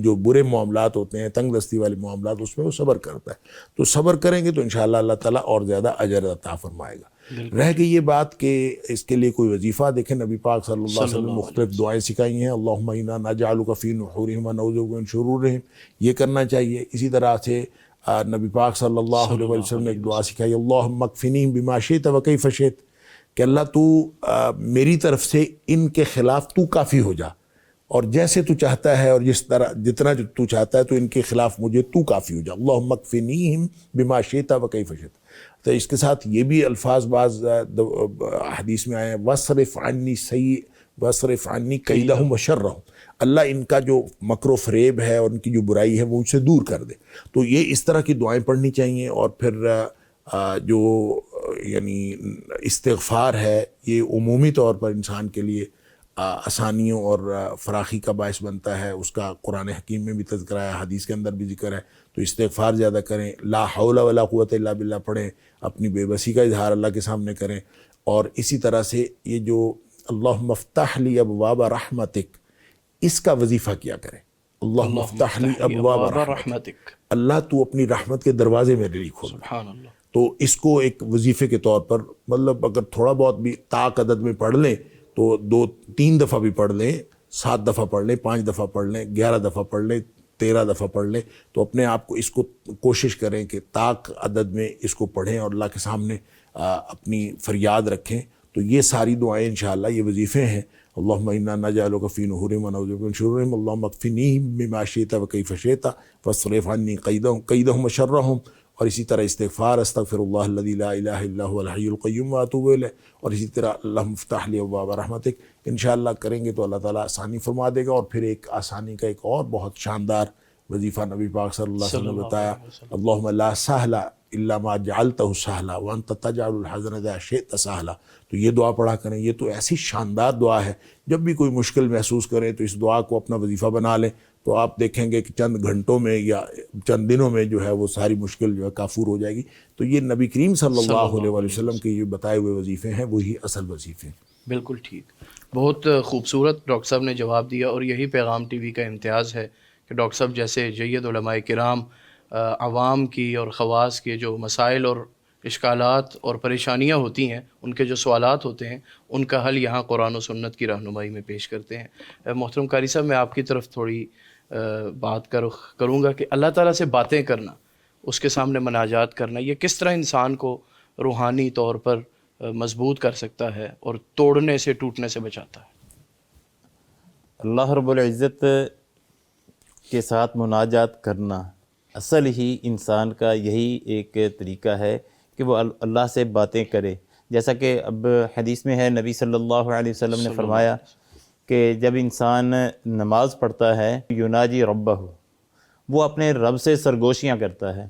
جو برے معاملات ہوتے ہیں، تنگ دستی والے معاملات، اس میں وہ صبر کرتا ہے. تو صبر کریں گے تو انشاءاللہ اللہ تعالیٰ اور زیادہ اجر عطا فرمائے گا. رہ گئی یہ بات کہ اس کے لیے کوئی وظیفہ، دیکھیں نبی پاک صلی اللہ علیہ وسلم نے مختلف دعائیں سکھائی ہیں. اللہم انا نجعلک فی نحورہم ونعوذ بک من شرورہم، یہ کرنا چاہیے. اسی طرح سے نبی پاک صلی اللہ علیہ وسلم نے ایک دعا سکھائی، اللہم اکفنیہم بما شئت وکیف شئت، کہ اللہ تو میری طرف سے ان کے خلاف تو کافی ہو جا، اور جیسے تو چاہتا ہے اور جتنا تو چاہتا ہے تو ان کے خلاف مجھے تو کافی ہو جا. اللہم اکفنیہم بما شئت وکیف شئت. تو اس کے ساتھ یہ بھی الفاظ بعض حدیث میں آئے ہیں، وَاصْرِفْ عَنِّي كَيْدَهُمْ وَشَرَّهُمْ، اللہ ان کا جو مکر و فریب ہے اور ان کی جو برائی ہے وہ ان سے دور کر دے. تو یہ اس طرح کی دعائیں پڑھنی چاہیے. اور پھر جو یعنی استغفار ہے، یہ عمومی طور پر انسان کے لیے آسانیوں اور فراخی کا باعث بنتا ہے. اس کا قرآن حکیم میں بھی تذکرہ ہے، حدیث کے اندر بھی ذکر ہے. تو استغفار زیادہ کریں، لا حول ولا قوت الا باللہ پڑھیں، اپنی بے بسی کا اظہار اللہ کے سامنے کریں. اور اسی طرح سے یہ جو اللہم افتح لی ابواب رحمتک، اس کا وظیفہ کیا کریں. اللہم افتح لی ابواب رحمتک، اللہ تو اپنی رحمت کے دروازے میرے لیے کھول. سبحان اللہ. تو اس کو ایک وظیفے کے طور پر، مطلب اگر تھوڑا بہت بھی طاق عدد میں پڑھ لیں تو 2-3 دفعہ بھی پڑھ لیں، 7 دفعہ پڑھ لیں، 5 دفعہ پڑھ لیں، 11 دفعہ پڑھ لیں، 13 دفعہ پڑھ لیں. تو اپنے آپ کو اس کو کوشش کریں کہ طاق عدد میں اس کو پڑھیں اور اللہ کے سامنے اپنی فریاد رکھیں. تو یہ ساری دعائیں انشاءاللہ یہ وظیفے ہیں. اللہم انا نجعلک فی نحورہم ونعوذ بک من شرورہم، اللہم اکفنیہم بما شئت وکیف شئت واصرف عنی کیدہم وشرہم. اور اسی طرح استغفار، استغفر اللہ الذی لا الہ الا هو الحی القیوم واتوب الیہ. اور اسی طرح اللہم افتح لی ابواب رحمتک. انشاءاللہ کریں گے تو اللہ تعالیٰ آسانی فرما دے گا. اور پھر ایک آسانی کا ایک اور بہت شاندار وظیفہ نبی پاک صلی اللہ علیہ وسلم نے بتایا، اللہم لا سہل الا ما جعلتہ سہلا وانت تجعل الحزن اذا شئت سہلا. تو یہ دعا پڑھا کریں. یہ تو ایسی شاندار دعا ہے، جب بھی کوئی مشکل محسوس کریں تو اس دعا کو اپنا وظیفہ بنا لیں. تو آپ دیکھیں گے کہ چند گھنٹوں میں یا چند دنوں میں جو ہے وہ ساری مشکل جو ہے کافور ہو جائے گی. تو یہ نبی کریم صلی اللہ علیہ وسلم کے یہ بتائے ہوئے وظیفے ہیں، وہی اصل وظیفے ہیں. بالکل ٹھیک. بہت خوبصورت ڈاکٹر صاحب نے جواب دیا. اور یہی پیغام ٹی وی کا امتیاز ہے کہ ڈاکٹر صاحب جیسے جید علماء کرام عوام کی اور خواص کے جو مسائل اور اشکالات اور پریشانیاں ہوتی ہیں، ان کے جو سوالات ہوتے ہیں، ان کا حل یہاں قرآن و سنت کی رہنمائی میں پیش کرتے ہیں. محترم قاری صاحب، میں آپ کی طرف تھوڑی بات کروں گا کہ اللہ تعالیٰ سے باتیں کرنا، اس کے سامنے مناجات کرنا، یہ کس طرح انسان کو روحانی طور پر مضبوط کر سکتا ہے اور توڑنے سے ٹوٹنے سے بچاتا ہے؟ اللہ رب العزت کے ساتھ مناجات کرنا اصل ہی انسان کا یہی ایک طریقہ ہے کہ وہ اللہ سے باتیں کرے. جیسا کہ اب حدیث میں ہے، نبی صلی اللہ علیہ وسلم نے فرمایا کہ جب انسان نماز پڑھتا ہے یناجی ربہ، وہ اپنے رب سے سرگوشیاں کرتا ہے.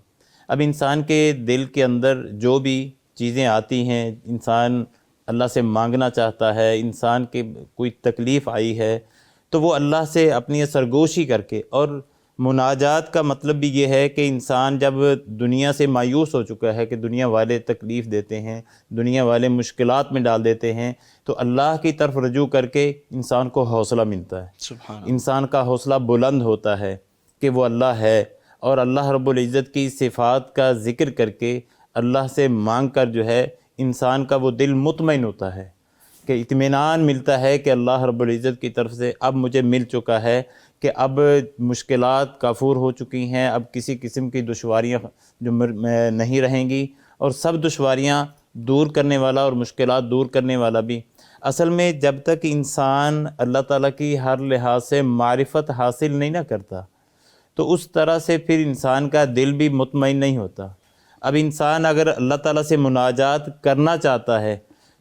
اب انسان کے دل کے اندر جو بھی چیزیں آتی ہیں، انسان اللہ سے مانگنا چاہتا ہے، انسان کے کوئی تکلیف آئی ہے تو وہ اللہ سے اپنی سرگوشی کر کے. اور مناجات کا مطلب بھی یہ ہے کہ انسان جب دنیا سے مایوس ہو چکا ہے کہ دنیا والے تکلیف دیتے ہیں، دنیا والے مشکلات میں ڈال دیتے ہیں، تو اللہ کی طرف رجوع کر کے انسان کو حوصلہ ملتا ہے. سبحان انسان کا حوصلہ بلند ہوتا ہے کہ وہ اللہ ہے اور اللہ رب العزت کی صفات کا ذکر کر کے اللہ سے مانگ کر جو ہے انسان کا وہ دل مطمئن ہوتا ہے کہ اطمینان ملتا ہے کہ اللہ رب العزت کی طرف سے اب مجھے مل چکا ہے کہ اب مشکلات کافور ہو چکی ہیں، اب کسی قسم کی دشواریاں جو نہیں رہیں گی، اور سب دشواریاں دور کرنے والا اور مشکلات دور کرنے والا بھی۔ اصل میں جب تک انسان اللہ تعالیٰ کی ہر لحاظ سے معرفت حاصل نہیں نہ کرتا تو اس طرح سے پھر انسان کا دل بھی مطمئن نہیں ہوتا۔ اب انسان اگر اللہ تعالیٰ سے مناجات کرنا چاہتا ہے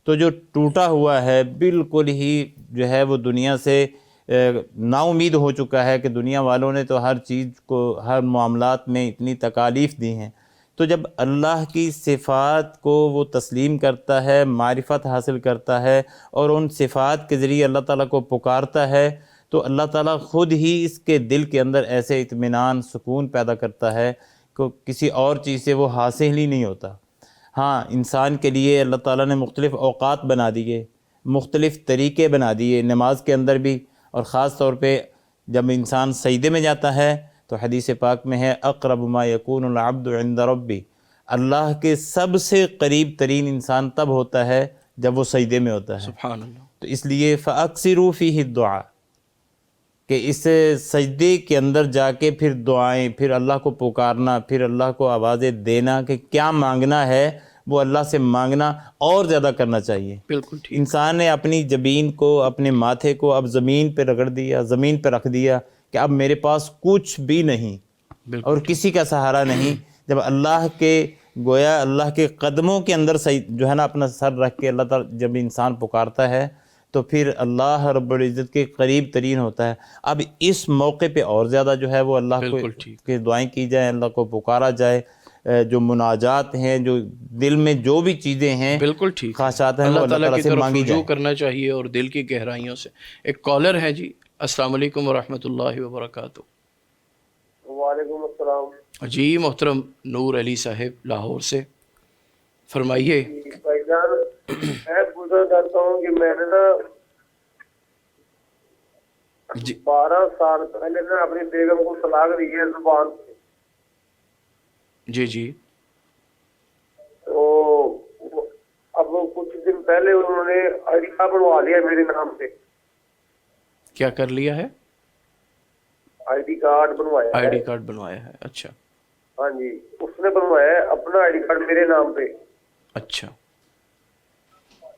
تو جو ٹوٹا ہوا ہے بالکل ہی جو ہے وہ دنیا سے نا امید ہو چکا ہے کہ دنیا والوں نے تو ہر چیز کو، ہر معاملات میں اتنی تکالیف دی ہیں، تو جب اللہ کی صفات کو وہ تسلیم کرتا ہے، معرفت حاصل کرتا ہے اور ان صفات کے ذریعے اللہ تعالیٰ کو پکارتا ہے تو اللہ تعالیٰ خود ہی اس کے دل کے اندر ایسے اطمینان، سکون پیدا کرتا ہے کہ کسی اور چیز سے وہ حاصل ہی نہیں ہوتا۔ ہاں، انسان کے لیے اللہ تعالیٰ نے مختلف اوقات بنا دیے، مختلف طریقے بنا دیے نماز کے اندر بھی، اور خاص طور پہ جب انسان سجدے میں جاتا ہے تو حدیث پاک میں ہے اقرب ما یکون العبد عند ربی، اللہ کے سب سے قریب ترین انسان تب ہوتا ہے جب وہ سجدے میں ہوتا ہے۔ سبحان اللہ۔ تو اس لیے فاکثروا فیہ الدعاء، کہ اس سجدے کے اندر جا کے پھر دعائیں، پھر اللہ کو پکارنا، پھر اللہ کو آوازیں دینا کہ کیا مانگنا ہے وہ اللہ سے مانگنا اور زیادہ کرنا چاہیے۔ بالکل ٹھیک۔ انسان نے اپنی جبین کو، اپنے ماتھے کو اب زمین پہ رگڑ دیا، زمین پہ رکھ دیا کہ اب میرے پاس کچھ بھی نہیں بالکل اور کسی کا سہارا نہیں۔ جب اللہ کے گویا اللہ کے قدموں کے اندر جو ہے نا اپنا سر رکھ کے اللہ تعالیٰ جب انسان پکارتا ہے تو پھر اللہ رب العزت کے قریب ترین ہوتا ہے۔ اب اس موقع پہ اور زیادہ جو ہے وہ اللہ کو کہ دعائیں کی جائیں، اللہ کو پکارا جائے، جو مناجات ہیں، جو دل میں جو بھی چیزیں ہیں، بالکل ٹھیک، خواہشات ہیں، وہ اللہ تعالیٰ کی سے طرف مانگی رجوع جائیں۔ کرنا چاہیے اور دل کی گہرائیوں سے۔ ایک کالر ہے جی، السلام علیکم ورحمۃ اللہ وبرکاتہ۔ وعلیکم السلام جی محترم نور علی صاحب لاہور سے، فرمائیے۔ بھائی جان، میں پوچھنا چاہتا ہوں کہ میں نے نا 12 سال پہلے نا اپنی بیگم کو طلاق دی ہے زبان سے۔ جی جی۔ تو اب کچھ دن پہلے انہوں نے آئی ڈی کارڈ بنوا لیا میرے نام پہ۔ کیا کر لیا ہے؟ آئی ڈی کارڈ بنوایا ہے۔ آئی ڈی کارڈ بنوایا ہے، اچھا۔ ہاں جی، اس نے بنوایا ہے اپنا آئی ڈی کارڈ میرے نام پہ۔ اچھا۔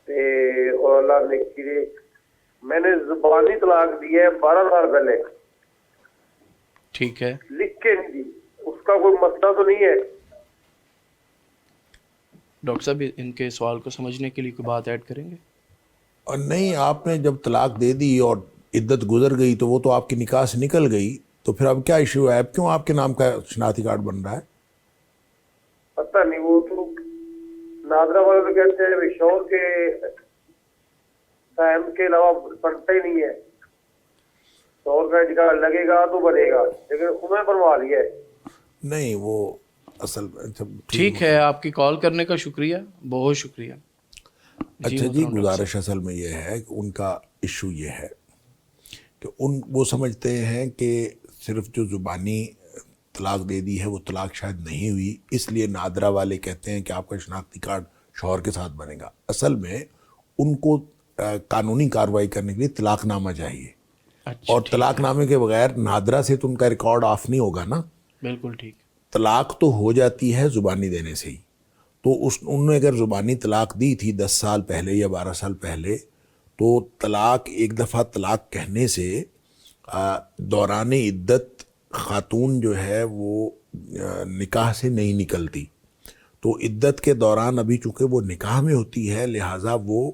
اور اللہ نے کرے میں نے زبانی طلاق دی ہے 12 سال پہلے، ٹھیک ہے، لکھ کے نہیں دی۔ اس کا کوئی مسئلہ تو نہیں ہے؟ ڈاکٹر صاحب ان کے سوال کو سمجھنے کے لیے کوئی بات ایڈ کریں گے؟ اور نہیں، آپ نے جب طلاق دے دی اور عدت گزر گئی تو وہ تو آپ کی نکاح سے نکل گئی، تو پھر اب کیا ایشو ہے؟ اب کیوں آپ کے نام کا شناختی کارڈ بن رہا ہے؟ پتہ نہیں، وہ تو نادرا والے تو کہتے ہیں بھی شوہر کے ٹائم کے علاوہ بنتا ہی نہیں ہے، شوہر کا ادھکار لگے گا تو بنے گا، لیکن انہیں بنوا لیا ہے۔ نہیں، وہ اصل ٹھیک ہے، آپ کی کال کرنے کا شکریہ، بہت شکریہ۔ اچھا جی، گزارش اصل میں یہ ہے کہ ان کا ایشو یہ ہے کہ وہ سمجھتے ہیں کہ صرف جو زبانی طلاق دے دی ہے وہ طلاق شاید نہیں ہوئی، اس لیے نادرا والے کہتے ہیں کہ آپ کا شناختی کارڈ شوہر کے ساتھ بنے گا۔ اصل میں ان کو قانونی کارروائی کرنے کے لیے طلاق نامہ چاہیے، اور طلاق نامے کے بغیر نادرا سے تو ان کا ریکارڈ آف نہیں ہوگا نا۔ بالکل ٹھیک۔ طلاق تو ہو جاتی ہے زبانی دینے سے ہی، تو انہوں نے اگر زبانی طلاق دی تھی 10 سال پہلے یا 12 سال پہلے، تو طلاق ایک دفعہ طلاق کہنے سے دوران عدت خاتون جو ہے وہ نکاح سے نہیں نکلتی، تو عدت کے دوران ابھی چونکہ وہ نکاح میں ہوتی ہے لہٰذا وہ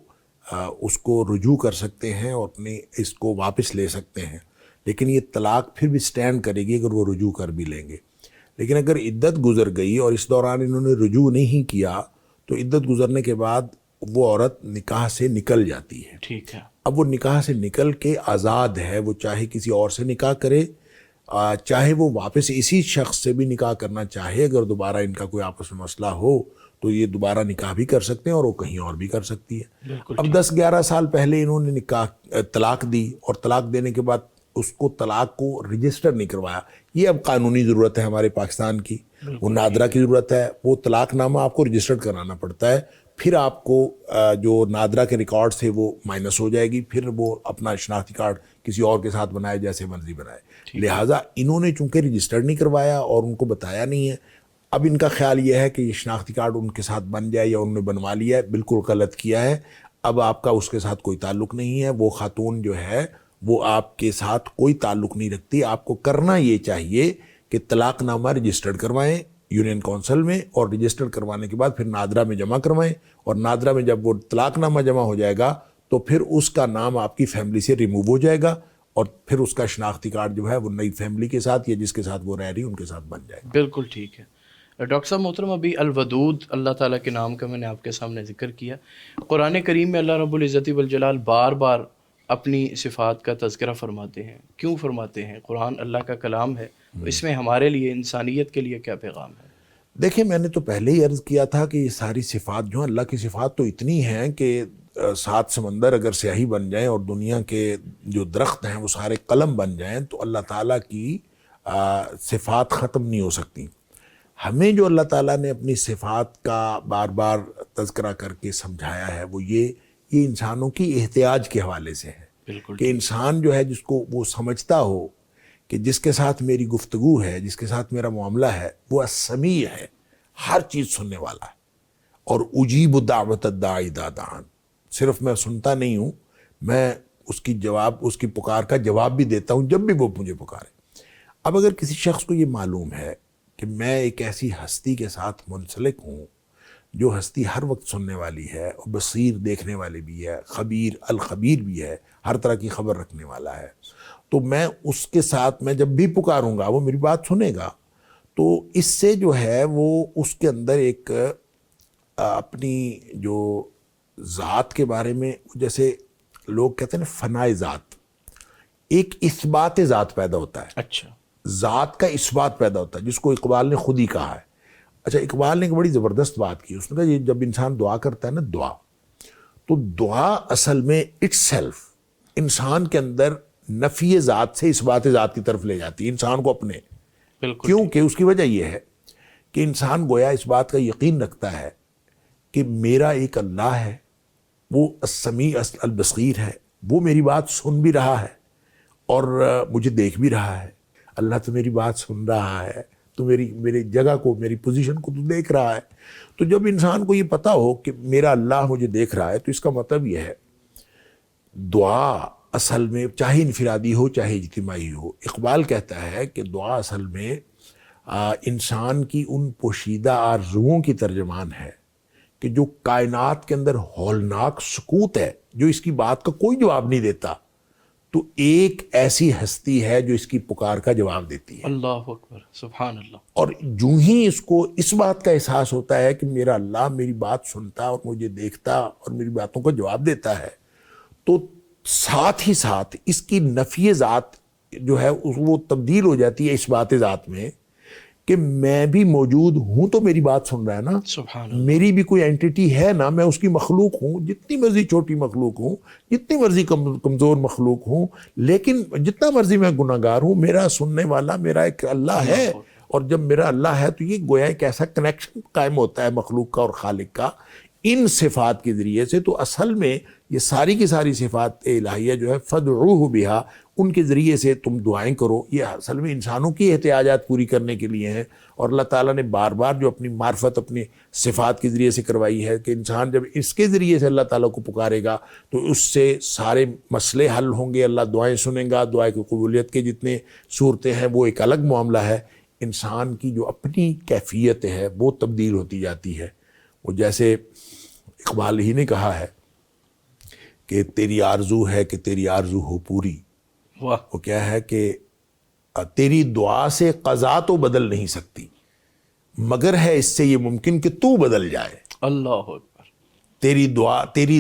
اس کو رجوع کر سکتے ہیں اور اپنے اس کو واپس لے سکتے ہیں، لیکن یہ طلاق پھر بھی سٹینڈ کرے گی اگر وہ رجوع کر بھی لیں گے۔ لیکن اگر عدت گزر گئی اور اس دوران انہوں نے رجوع نہیں کیا تو عدت گزرنے کے بعد وہ عورت نکاح سے نکل جاتی ہے۔ ٹھیک ہے، اب وہ نکاح سے نکل کے آزاد ہے، وہ چاہے کسی اور سے نکاح کرے، چاہے وہ واپس اسی شخص سے بھی نکاح کرنا چاہے، اگر دوبارہ ان کا کوئی آپس میں مسئلہ ہو تو یہ دوبارہ نکاح بھی کر سکتے ہیں اور وہ کہیں اور بھی کر سکتی ہے۔ اب 10-11 سال پہلے انہوں نے طلاق دی، اور طلاق دینے کے بعد اس کو طلاق کو رجسٹر نہیں کروایا. یہ اب قانونی ضرورت ہے ہمارے پاکستان کی, وہ نادرہ کی ضرورت ہے. وہ طلاق نامہ آپ کو رجسٹر کرانا پڑتا ہے, پھر آپ کو جو نادرہ کے ریکارڈ تھے وہ مائنس ہو جائے گی, پھر وہ اپنا شناختی کارڈ کسی اور کے ساتھ بنائے جیسے مرضی بنائے. لہٰذا انہوں نے چونکہ رجسٹر نہیں کروایا اور ان کو بتایا نہیں ہے, اب ان کا خیال یہ ہے کہ یہ شناختی کارڈ ان کے ساتھ بن جائے یا انہوں نے بنوا لیا ہے, بالکل غلط کیا ہے. اب آپ کا اس کے ساتھ کوئی تعلق نہیں ہے. وہ خاتون جو ہے وہ آپ کے ساتھ کوئی تعلق نہیں رکھتی. آپ کو کرنا یہ چاہیے کہ طلاق نامہ رجسٹرڈ کروائیں یونین کونسل میں, اور رجسٹر کروانے کے بعد پھر نادرہ میں جمع کروائیں, اور نادرہ میں جب وہ طلاق نامہ جمع ہو جائے گا تو پھر اس کا نام آپ کی فیملی سے ریموو ہو جائے گا, اور پھر اس کا شناختی کارڈ جو ہے وہ نئی فیملی کے ساتھ یا جس کے ساتھ وہ رہ رہی ان کے ساتھ بن جائے گا. بالکل ٹھیک ہے. ڈاکٹر صاحب محترم, ابھی الودود اللہ تعالیٰ کے نام کا میں نے آپ کے سامنے ذکر کیا. قرآن کریم میں اللہ رب العزت والجلال بار بار اپنی صفات کا تذکرہ فرماتے ہیں. کیوں فرماتے ہیں؟ قرآن اللہ کا کلام ہے, اس میں ہمارے لیے, انسانیت کے لیے کیا پیغام ہے؟ دیکھیں, میں نے تو پہلے ہی عرض کیا تھا کہ یہ ساری صفات جو ہیں, اللہ کی صفات تو اتنی ہیں کہ 7 سمندر اگر سیاہی بن جائیں اور دنیا کے جو درخت ہیں وہ سارے قلم بن جائیں تو اللہ تعالیٰ کی صفات ختم نہیں ہو سکتی. ہمیں جو اللہ تعالیٰ نے اپنی صفات کا بار بار تذکرہ کر کے سمجھایا ہے وہ یہ انسانوں کی احتیاج کے حوالے سے ہے. بالکل کہ انسان جو ہے جس کو وہ سمجھتا ہو کہ جس کے ساتھ میری گفتگو ہے, جس کے ساتھ میرا معاملہ ہے, وہ السمیع ہے, ہر چیز سننے والا ہے. اور اجیب دعوت الداعی اذا دعان, صرف میں سنتا نہیں ہوں, میں اس کی پکار کا جواب بھی دیتا ہوں جب بھی وہ مجھے پکارے. اب اگر کسی شخص کو یہ معلوم ہے کہ میں ایک ایسی ہستی کے ساتھ منسلک ہوں جو ہستی ہر وقت سننے والی ہے, اور بصیر دیکھنے والی بھی ہے, خبیر الخبیر بھی ہے, ہر طرح کی خبر رکھنے والا ہے, تو میں اس کے ساتھ میں جب بھی پکاروں گا وہ میری بات سنے گا. تو اس سے جو ہے وہ اس کے اندر ایک اپنی جو ذات کے بارے میں, جیسے لوگ کہتے ہیں فنائے ذات, ایک اثبات ذات پیدا ہوتا ہے. اچھا, ذات کا اثبات پیدا ہوتا ہے, جس کو اقبال نے خود ہی کہا ہے. اچھا, اقبال نے ایک بڑی زبردست بات کی, اس نے کہا یہ جب انسان دعا کرتا ہے نا, دعا تو دعا اصل میں اٹ سیلف انسان کے اندر نفی ذات سے اثبات ذات کی طرف لے جاتی ہے انسان کو اپنے. بالکل. کیونکہ اس کی وجہ یہ ہے کہ انسان گویا اس بات کا یقین رکھتا ہے کہ میرا ایک اللہ ہے, وہ السمیع البصیر ہے, وہ میری بات سن بھی رہا ہے اور مجھے دیکھ بھی رہا ہے. اللہ تو میری بات سن رہا ہے, تو میری جگہ کو, میری پوزیشن کو تو دیکھ رہا ہے. تو جب انسان کو یہ پتا ہو کہ میرا اللہ مجھے دیکھ رہا ہے, تو اس کا مطلب یہ ہے دعا اصل میں چاہے انفرادی ہو چاہے اجتماعی ہو, اقبال کہتا ہے کہ دعا اصل میں انسان کی ان پوشیدہ آرزوؤں کی ترجمان ہے کہ جو کائنات کے اندر ہولناک سکوت ہے, جو اس کی بات کا کوئی جواب نہیں دیتا, تو ایک ایسی ہستی ہے جو اس کی پکار کا جواب دیتی ہے. اللہ اکبر, سبحان اللہ. اور جو ہی اس کو اس بات کا احساس ہوتا ہے کہ میرا اللہ میری بات سنتا اور مجھے دیکھتا اور میری باتوں کا جواب دیتا ہے, تو ساتھ ہی ساتھ اس کی نفی ذات جو ہے وہ تبدیل ہو جاتی ہے اس بات ذات میں کہ میں بھی موجود ہوں تو میری بات سن رہا ہے نا, سبحان اللہ. میری بھی کوئی اینٹیٹی ہے نا, میں اس کی مخلوق ہوں, جتنی مرضی چھوٹی مخلوق ہوں, جتنی مرضی کمزور مخلوق ہوں, لیکن جتنا مرضی میں گناہ گار ہوں, میرا سننے والا میرا ایک اللہ ہے. اور جب میرا اللہ ہے تو یہ گویا ایک ایسا کنیکشن قائم ہوتا ہے مخلوق کا اور خالق کا ان صفات کے ذریعے سے. تو اصل میں یہ ساری کی ساری صفات الہیہ جو ہے فدعوہ بہا, ان کے ذریعے سے تم دعائیں کرو, یہ اصل میں انسانوں کی احتیاجات پوری کرنے کے لیے ہیں. اور اللہ تعالیٰ نے بار بار جو اپنی معرفت اپنی صفات کے ذریعے سے کروائی ہے کہ انسان جب اس کے ذریعے سے اللہ تعالیٰ کو پکارے گا تو اس سے سارے مسئلے حل ہوں گے, اللہ دعائیں سنیں گا. دعائیں کی قبولیت کے جتنے صورتیں ہیں وہ ایک الگ معاملہ ہے. انسان کی جو اپنی کیفیت ہے وہ تبدیل ہوتی جاتی ہے. وہ جیسے اقبال ہی نے کہا ہے کہ تیری آرزو ہے کہ تیری آرزو ہو پوری. وہ کیا ہے کہ تیری دعا سے قضا تو بدل نہیں سکتی, مگر ہے اس سے یہ ممکن کہ تو بدل جائے. اللہ اکبر. تیری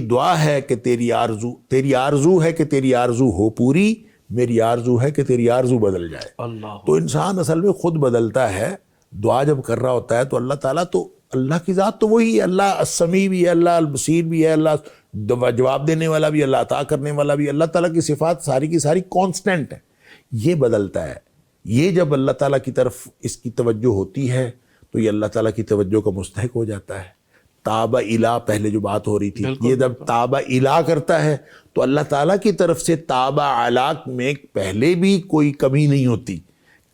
دعا ہے کہ تیری آرزو ہے کہ تیری آرزو ہو پوری, میری آرزو ہے کہ تیری آرزو بدل جائے. اللہ. تو انسان اصل میں خود بدلتا ہے. دعا جب کر رہا ہوتا ہے تو اللہ تعالیٰ تو اللہ کی ذات تو وہی ہے, اللہ السمیع بھی ہے, اللہ البصیر بھی ہے, اللہ جواب دینے والا بھی, اللہ عطا کرنے والا بھی. اللہ تعالیٰ کی صفات ساری کی ساری کانسٹنٹ ہے, یہ بدلتا ہے. یہ جب اللہ تعالیٰ کی طرف اس کی توجہ ہوتی ہے تو یہ اللہ تعالیٰ کی توجہ کا مستحق ہو جاتا ہے. تاب الا پہلے جو بات ہو رہی تھی, یہ جب تاب الا کرتا ہے تو اللہ تعالیٰ کی طرف سے تاب علا میں پہلے بھی کوئی کمی نہیں ہوتی.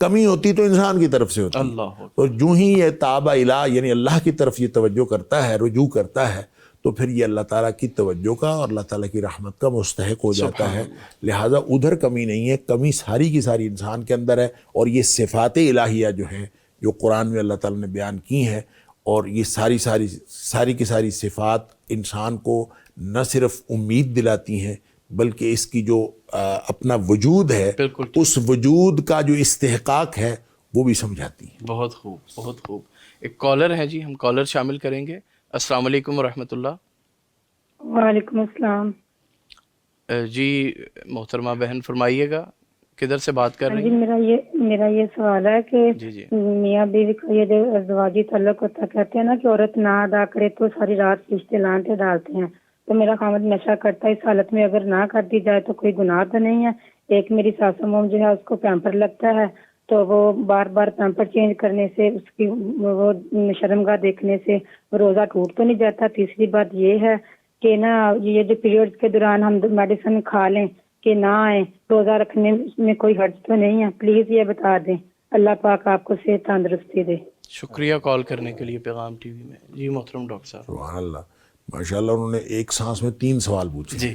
کمی ہوتی تو انسان کی طرف سے ہوتی. اللہ تو جو ہی یہ تاب الا یعنی اللہ کی طرف یہ توجہ کرتا ہے, رجوع کرتا ہے, تو پھر یہ اللہ تعالیٰ کی توجہ کا اور اللہ تعالیٰ کی رحمت کا مستحق ہو جاتا ہے. لہٰذا ادھر کمی نہیں ہے, کمی ساری کی ساری انسان کے اندر ہے. اور یہ صفات الہیہ جو ہیں جو قرآن میں اللہ تعالیٰ نے بیان کی ہیں, اور یہ ساری کی ساری صفات انسان کو نہ صرف امید دلاتی ہیں بلکہ اس کی جو اپنا وجود ہے اس وجود کا جو استحقاق ہے وہ بھی سمجھاتی ہیں. بہت خوب, بہت خوب. ایک کالر ہے جی, ہم کالر شامل کریں گے. السلام علیکم ورحمۃ اللہ. وعلیکم السلام. جی محترمہ بہن فرمائیے گا, کدھر سے بات کر رہی ہیں؟ میرا یہ سوال ہے کہ جی میاں بیوی کا یہ جو ازدواجی تعلق ہوتا ہے, کہتے ہیں نا کہ عورت نہ ادا کرے تو ساری رات رشتے لانتے ڈالتے ہیں. تو میرا خامد نشہ کرتا ہے, اس حالت میں اگر نہ کر دی جائے تو کوئی گناہ تو نہیں ہے؟ ایک میری ساسو مام جو ہے اس کو پیمپر لگتا ہے تو وہ بار بار پیمپر چینج کرنے سے, اس کی وہ شرمگاہ دیکھنے سے روزہ ٹوٹ تو نہیں جاتا. تیسری بات یہ ہے کہ نا یہ جو پیریڈز کے دوران ہم میڈیسن کھا لیں کہ نہ آئیں, روزہ رکھنے میں کوئی حرج تو نہیں ہے؟ پلیز یہ بتا دیں. اللہ پاک آپ کو صحت تندرستی دے. شکریہ کال کرنے کے لیے پیغام ٹی وی میں. جی محترم ڈاکٹر صاحب. سبحان اللہ, ماشاء اللہ, انہوں نے ایک سانس میں 3 سوال پوچھے. جی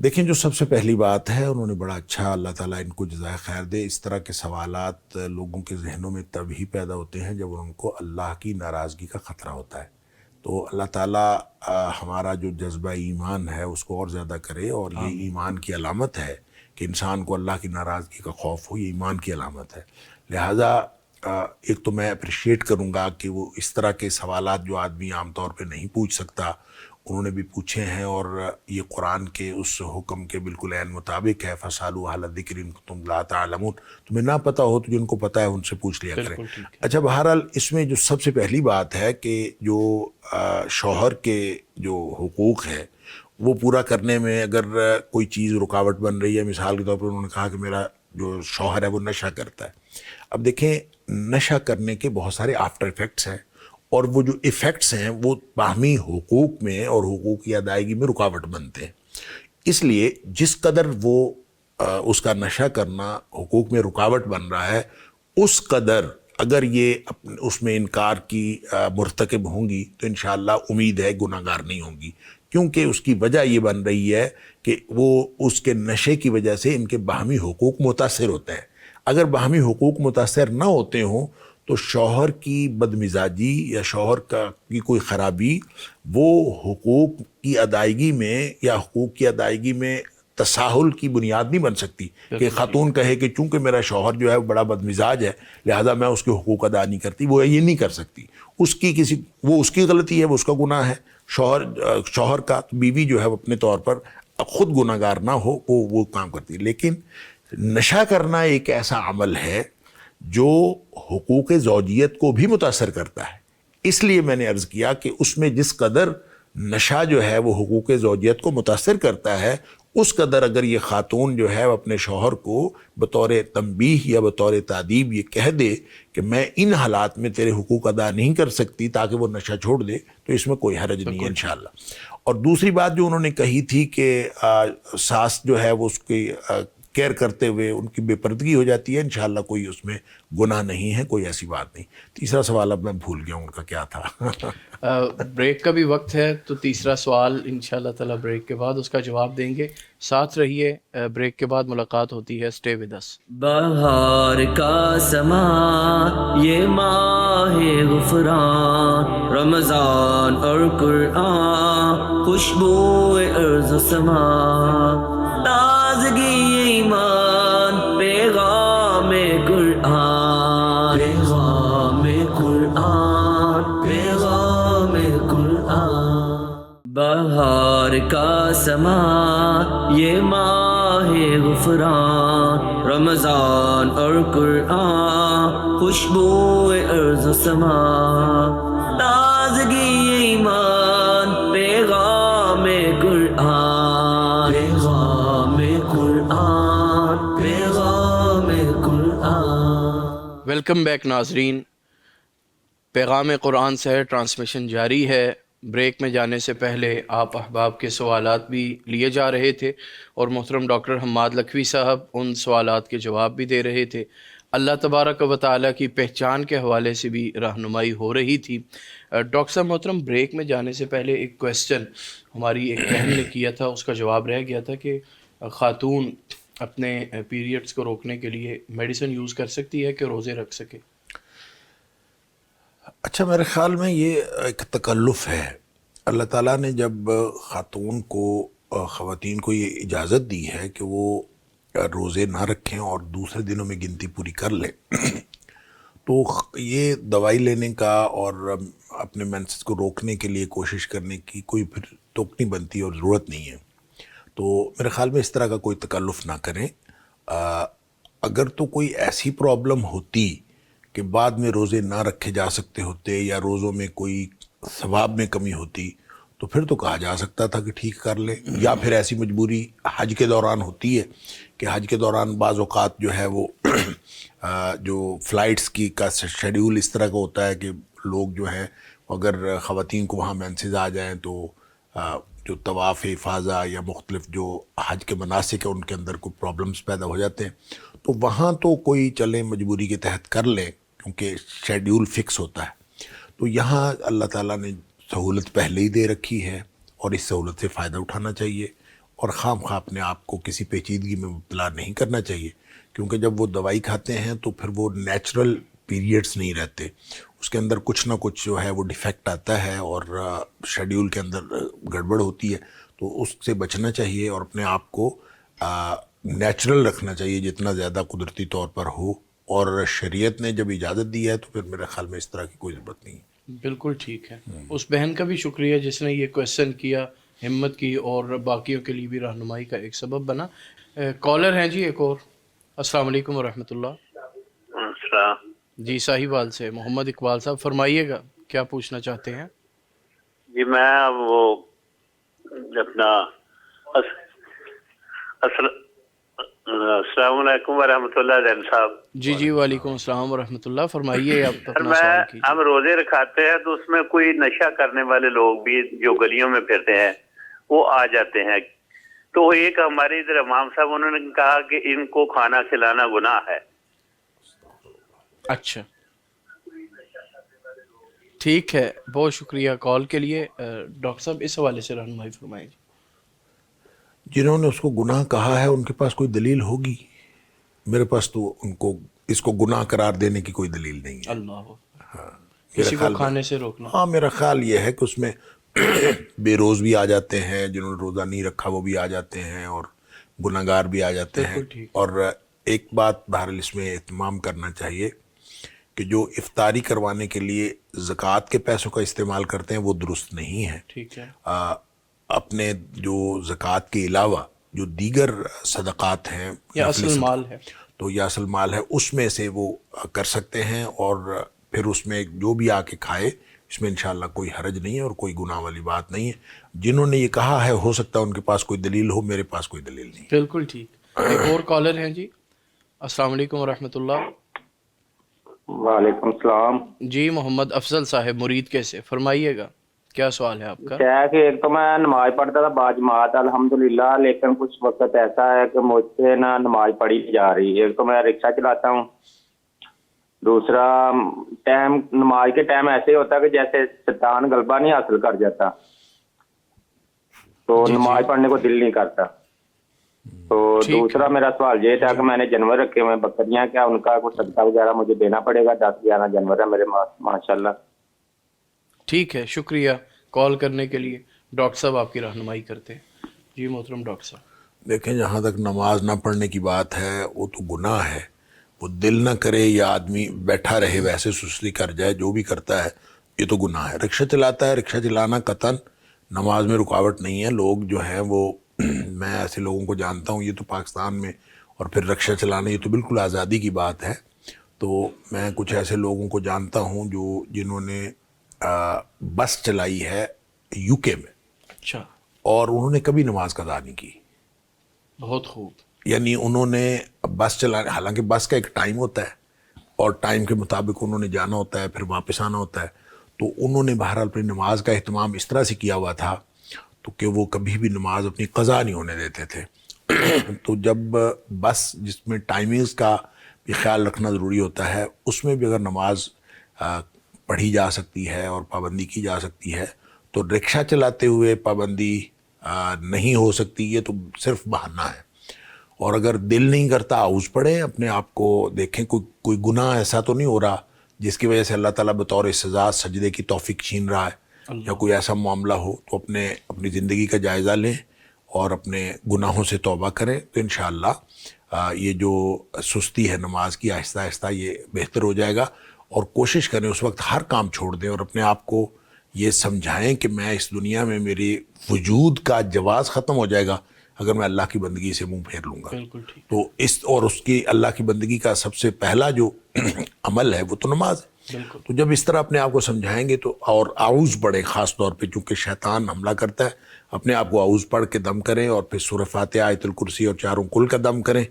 دیکھیں, جو سب سے پہلی بات ہے, انہوں نے بڑا اچھا, اللہ تعالیٰ ان کو جزائے خیر دے, اس طرح کے سوالات لوگوں کے ذہنوں میں تب ہی پیدا ہوتے ہیں جب ان کو اللہ کی ناراضگی کا خطرہ ہوتا ہے. تو اللہ تعالیٰ ہمارا جو جذبہ ایمان ہے اس کو اور زیادہ کرے, اور یہ ایمان کی علامت ہے کہ انسان کو اللہ کی ناراضگی کا خوف ہو, یہ ایمان کی علامت ہے. لہٰذا ایک تو میں اپریشیٹ کروں گا کہ وہ اس طرح کے سوالات جو آدمی عام طور پہ نہیں پوچھ سکتا انہوں نے بھی پوچھے ہیں, اور یہ قرآن کے اس حکم کے بالکل عین مطابق ہے. فَاسْأَلُوا أَهْلَ الذِّكْرِ إِن كُنتُمْ لَا تَعْلَمُونَ. تمہیں نہ پتہ ہو تو جن کو پتہ ہے ان سے پوچھ لیا کریں. اچھا, بہرحال اس میں جو سب سے پہلی بات ہے کہ جو شوہر کے جو حقوق ہے وہ پورا کرنے میں اگر کوئی چیز رکاوٹ بن رہی ہے, مثال کے طور پر انہوں نے کہا کہ میرا جو شوہر ہے وہ نشہ کرتا ہے. اب دیکھیں, نشہ کرنے کے بہت سارے آفٹر ایفیکٹس ہیں, اور وہ جو ایفیکٹس ہیں وہ باہمی حقوق میں اور حقوق کی ادائیگی میں رکاوٹ بنتے ہیں. اس لیے جس قدر وہ اس کا نشہ کرنا حقوق میں رکاوٹ بن رہا ہے, اس قدر اگر یہ اس میں انکار کی مرتکب ہوں گی تو انشاءاللہ امید ہے گناہ گار نہیں ہوں گی, کیونکہ اس کی وجہ یہ بن رہی ہے کہ وہ اس کے نشے کی وجہ سے ان کے باہمی حقوق متاثر ہوتے ہیں. اگر باہمی حقوق متاثر نہ ہوتے ہوں تو شوہر کی بدمزاجی یا شوہر کی کوئی خرابی وہ حقوق کی ادائیگی میں یا حقوق کی ادائیگی میں تساہل کی بنیاد نہیں بن سکتی. کہ خاتون کہے کہ چونکہ میرا شوہر جو ہے بڑا بدمزاج ہے لہذا میں اس کے حقوق ادا نہیں کرتی, وہ یہ نہیں کر سکتی. وہ اس کی غلطی ہے, وہ اس کا گناہ ہے شوہر کا. بیوی جو ہے وہ اپنے طور پر خود گناہ گار نہ ہو, وہ کام کرتی. لیکن نشہ کرنا ایک ایسا عمل ہے جو حقوق زوجیت کو بھی متاثر کرتا ہے. اس لیے میں نے عرض کیا کہ اس میں جس قدر نشہ جو ہے وہ حقوق زوجیت کو متاثر کرتا ہے, اس قدر اگر یہ خاتون جو ہے اپنے شوہر کو بطور تنبیہ یا بطور تادیب یہ کہہ دے کہ میں ان حالات میں تیرے حقوق ادا نہیں کر سکتی تاکہ وہ نشہ چھوڑ دے, تو اس میں کوئی حرج نہیں ہے انشاءاللہ. اور دوسری بات جو انہوں نے کہی تھی کہ ساس جو ہے وہ اس کی کیئر کرتے ہوئے ان کی بے پردگی ہو جاتی ہے, انشاءاللہ کوئی اس میں گناہ نہیں ہے, کوئی ایسی بات نہیں. تیسرا سوال اب میں بھول گیا ہوں ان کا کیا تھا. بریک کا بھی وقت ہے تو تیسرا سوال انشاءاللہ تعالی بریک کے بعد اس کا جواب دیں گے. ساتھ رہیے, بریک کے بعد ملاقات ہوتی ہے. Stay with us. بہار کا سما یہ ماہ غفران, رمضان اور قرآن خوشبو ارض و سما, تازگی ایمان پیغام قرآن, پیغام قرآن, پیغام قرآن. بہار کا سما یہ ماہ غفران, رمضان اور قرآن خوشبو ارض و سما, تازگی ایمان پیغام قرآن, پیغام قرآن, ویلکم بیک ناظرین. پیغام قرآن سے ٹرانسمیشن جاری ہے. بریک میں جانے سے پہلے آپ احباب کے سوالات بھی لیے جا رہے تھے اور محترم ڈاکٹر حماد لکھوی صاحب ان سوالات کے جواب بھی دے رہے تھے. اللہ تبارک و تعالیٰ کی پہچان کے حوالے سے بھی رہنمائی ہو رہی تھی. ڈاکٹر صاحب محترم، بریک میں جانے سے پہلے ایک کویسچن ہماری ایک بہن نے کیا تھا، اس کا جواب رہ گیا تھا کہ خاتون اپنے پیریڈز کو روکنے کے لیے میڈیسن یوز کر سکتی ہے کہ روزے رکھ سکے؟ اچھا، میرے خیال میں یہ ایک تکلف ہے. اللہ تعالیٰ نے جب خواتین کو یہ اجازت دی ہے کہ وہ روزے نہ رکھیں اور دوسرے دنوں میں گنتی پوری کر لیں، تو یہ دوائی لینے کا اور اپنے مینسز کو روکنے کے لیے کوشش کرنے کی کوئی پھر توق نہیں بنتی اور ضرورت نہیں ہے. تو میرے خیال میں اس طرح کا کوئی تکلف نہ کریں. اگر تو کوئی ایسی پرابلم ہوتی کہ بعد میں روزے نہ رکھے جا سکتے ہوتے یا روزوں میں کوئی ثواب میں کمی ہوتی تو پھر تو کہا جا سکتا تھا کہ ٹھیک کر لیں. یا پھر ایسی مجبوری حج کے دوران ہوتی ہے کہ حج کے دوران بعض اوقات جو ہے وہ جو فلائٹس کا شیڈیول اس طرح کا ہوتا ہے کہ لوگ جو ہیں اگر خواتین کو وہاں مینسز آ جائیں تو جو طواف افاضہ یا مختلف جو حج کے مناسک ہیں ان کے اندر کوئی پرابلمز پیدا ہو جاتے ہیں، تو وہاں تو کوئی چلیں مجبوری کے تحت کر لیں کیونکہ شیڈیول فکس ہوتا ہے. تو یہاں اللہ تعالیٰ نے سہولت پہلے ہی دے رکھی ہے اور اس سہولت سے فائدہ اٹھانا چاہیے اور خام خواہ اپنے آپ کو کسی پیچیدگی میں مبتلا نہیں کرنا چاہیے، کیونکہ جب وہ دوائی کھاتے ہیں تو پھر وہ نیچرل پیریڈز نہیں رہتے، اس کے اندر کچھ نہ کچھ جو ہے وہ ڈیفیکٹ آتا ہے اور شیڈیول کے اندر گڑبڑ ہوتی ہے. تو اس سے بچنا چاہیے اور اپنے آپ کو نیچرل رکھنا چاہیے جتنا زیادہ قدرتی طور پر ہو. اور شریعت نے جب اجازت دی ہے تو پھر میرے خیال میں اس طرح کی کوئی ضرورت نہیں ہے. بالکل ٹھیک ہے. اس بہن کا بھی شکریہ جس نے یہ کویسچن کیا، ہمت کی اور باقیوں کے لیے بھی رہنمائی کا ایک سبب بنا. کالر ہیں جی ایک اور. السلام علیکم ورحمۃ اللہ. جی ساہیوال سے محمد اقبال صاحب، فرمائیے گا کیا پوچھنا چاہتے ہیں؟ جی میں وہ اپنا السلام علیکم ورحمۃ اللہ زین صاحب. جی وعلیکم السلام ورحمۃ اللہ. فرمائیے آپ اپنا سوال کیجیے. ہم روزے رکھاتے ہیں تو اس میں کوئی نشہ کرنے والے لوگ بھی جو گلیوں میں پھرتے ہیں وہ آ جاتے ہیں. تو ایک ہمارے ادھر امام صاحب انہوں نے کہا کہ ان کو کھانا کھلانا گناہ ہے. اچھا ٹھیک ہے، بہت شکریہ کال کے لیے. ڈاکٹر صاحب اس حوالے سے رہنمائی فرمائیں. جنہوں نے اس کو گناہ کہا ہے ان کے پاس کوئی دلیل ہوگی؟ میرے پاس تو ان کو اس کو گناہ قرار دینے کی کوئی دلیل نہیں ہے. اللہ کسی کو کھانے سے روکنا. ہاں میرا خیال یہ ہے کہ اس میں بے روز بھی آ جاتے ہیں، جنہوں نے روزہ نہیں رکھا وہ بھی آ جاتے ہیں اور گناہ گار بھی آ جاتے ہیں. اور ایک بات بہرحال اس میں اہتمام کرنا چاہیے کہ جو افطاری کروانے کے لیے زکوٰۃ کے پیسوں کا استعمال کرتے ہیں وہ درست نہیں ہے. ٹھیک ہے. اپنے جو زکوٰۃ کے علاوہ جو دیگر صدقات ہیں یا اصل مال ہے تو یا اصل مال ہے اس میں سے وہ کر سکتے ہیں اور پھر اس میں جو بھی آ کے کھائے اس میں انشاءاللہ کوئی حرج نہیں ہے اور کوئی گناہ والی بات نہیں ہے. جنہوں نے یہ کہا ہے ہو سکتا ہے ان کے پاس کوئی دلیل ہو، میرے پاس کوئی دلیل نہیں. بالکل ٹھیک. ایک اور کالر ہیں جی. السلام علیکم ورحمۃ اللہ. وعلیکم السلام. جی محمد افضل صاحب مرید کیسے، فرمائیے گا کیا سوال ہے آپ کا؟ کیا ہے کہ ایک تو میں نماز پڑھتا تھا باجماعت الحمدللہ، لیکن کچھ وقت ایسا ہے کہ مجھ سے نا نماز پڑھی نہیں جا رہی. ایک تو میں رکشہ چلاتا ہوں، دوسرا ٹائم نماز کے ٹائم ایسے ہی ہوتا ہے کہ جیسے شیطان غلبہ نہیں حاصل کر جاتا تو نماز پڑھنے کو دل نہیں کرتا. تو دوسرا میرا سوال یہ تھا کہ میں نے جانور رکھے ہوئے بکریاں، کیا ان کا کچھ صدقہ وغیرہ مجھے دینا پڑے گا؟ 10-11 جانور ہے میرے ماشاءاللہ. ٹھیک ہے، شکریہ کال کرنے کے لیے. ڈاکٹر صاحب آپ کی رہنمائی کرتے ہیں. جی محترم ڈاکٹر صاحب. دیکھیں جہاں تک نماز نہ پڑھنے کی بات ہے وہ تو گناہ ہے. وہ دل نہ کرے یا آدمی بیٹھا رہے ویسے سستی کر جائے، جو بھی کرتا ہے یہ تو گناہ ہے. رکشہ چلاتا ہے، رکشہ چلانا قطعاً نماز میں رکاوٹ نہیں ہے. لوگ جو ہیں وہ میں ایسے لوگوں کو جانتا ہوں، یہ تو پاکستان میں اور پھر رکشہ چلانا یہ تو بالکل آزادی کی بات ہے. تو میں کچھ ایسے لوگوں کو جانتا ہوں جنہوں نے بس چلائی ہے یو کے میں. اچھا. اور انہوں نے کبھی نماز قضا نہیں کی. بہت خوب. یعنی انہوں نے بس چلانے، حالانکہ بس کا ایک ٹائم ہوتا ہے اور ٹائم کے مطابق انہوں نے جانا ہوتا ہے، پھر واپس آنا ہوتا ہے، تو انہوں نے بہرحال اپنی نماز کا اہتمام اس طرح سے کیا ہوا تھا تو کہ وہ کبھی بھی نماز اپنی قضا نہیں ہونے دیتے تھے۔ تو جب بس جس میں ٹائمنگز کا بھی خیال رکھنا ضروری ہوتا ہے، اس میں بھی اگر نماز پڑھی جا سکتی ہے اور پابندی کی جا سکتی ہے، تو رکشہ چلاتے ہوئے پابندی نہیں ہو سکتی، یہ تو صرف بہانہ ہے۔ اور اگر دل نہیں کرتا اعوذ پڑھیں، اپنے آپ کو دیکھیں کوئی گناہ ایسا تو نہیں ہو رہا جس کی وجہ سے اللہ تعالیٰ بطور سزا سجدے کی توفیق چھین رہا ہے، یا کوئی ایسا معاملہ ہو تو اپنی زندگی کا جائزہ لیں اور اپنے گناہوں سے توبہ کریں، تو انشاءاللہ یہ جو سستی ہے نماز کی آہستہ آہستہ یہ بہتر ہو جائے گا۔ اور کوشش کریں اس وقت ہر کام چھوڑ دیں اور اپنے آپ کو یہ سمجھائیں کہ میں اس دنیا میں میرے وجود کا جواز ختم ہو جائے گا اگر میں اللہ کی بندگی سے منہ پھیر لوں گا۔ تو اس کی اللہ کی بندگی کا سب سے پہلا جو عمل ہے وہ تو نماز ہے۔ تو جب اس طرح اپنے آپ کو سمجھائیں گے تو، اور اعوذ پڑھیں خاص طور پہ چونکہ شیطان حملہ کرتا ہے، اپنے آپ کو اعوذ پڑھ کے دم کریں اور پھر سورہ فاتحہ، آیت الکرسی اور چاروں کل کا دم کریں،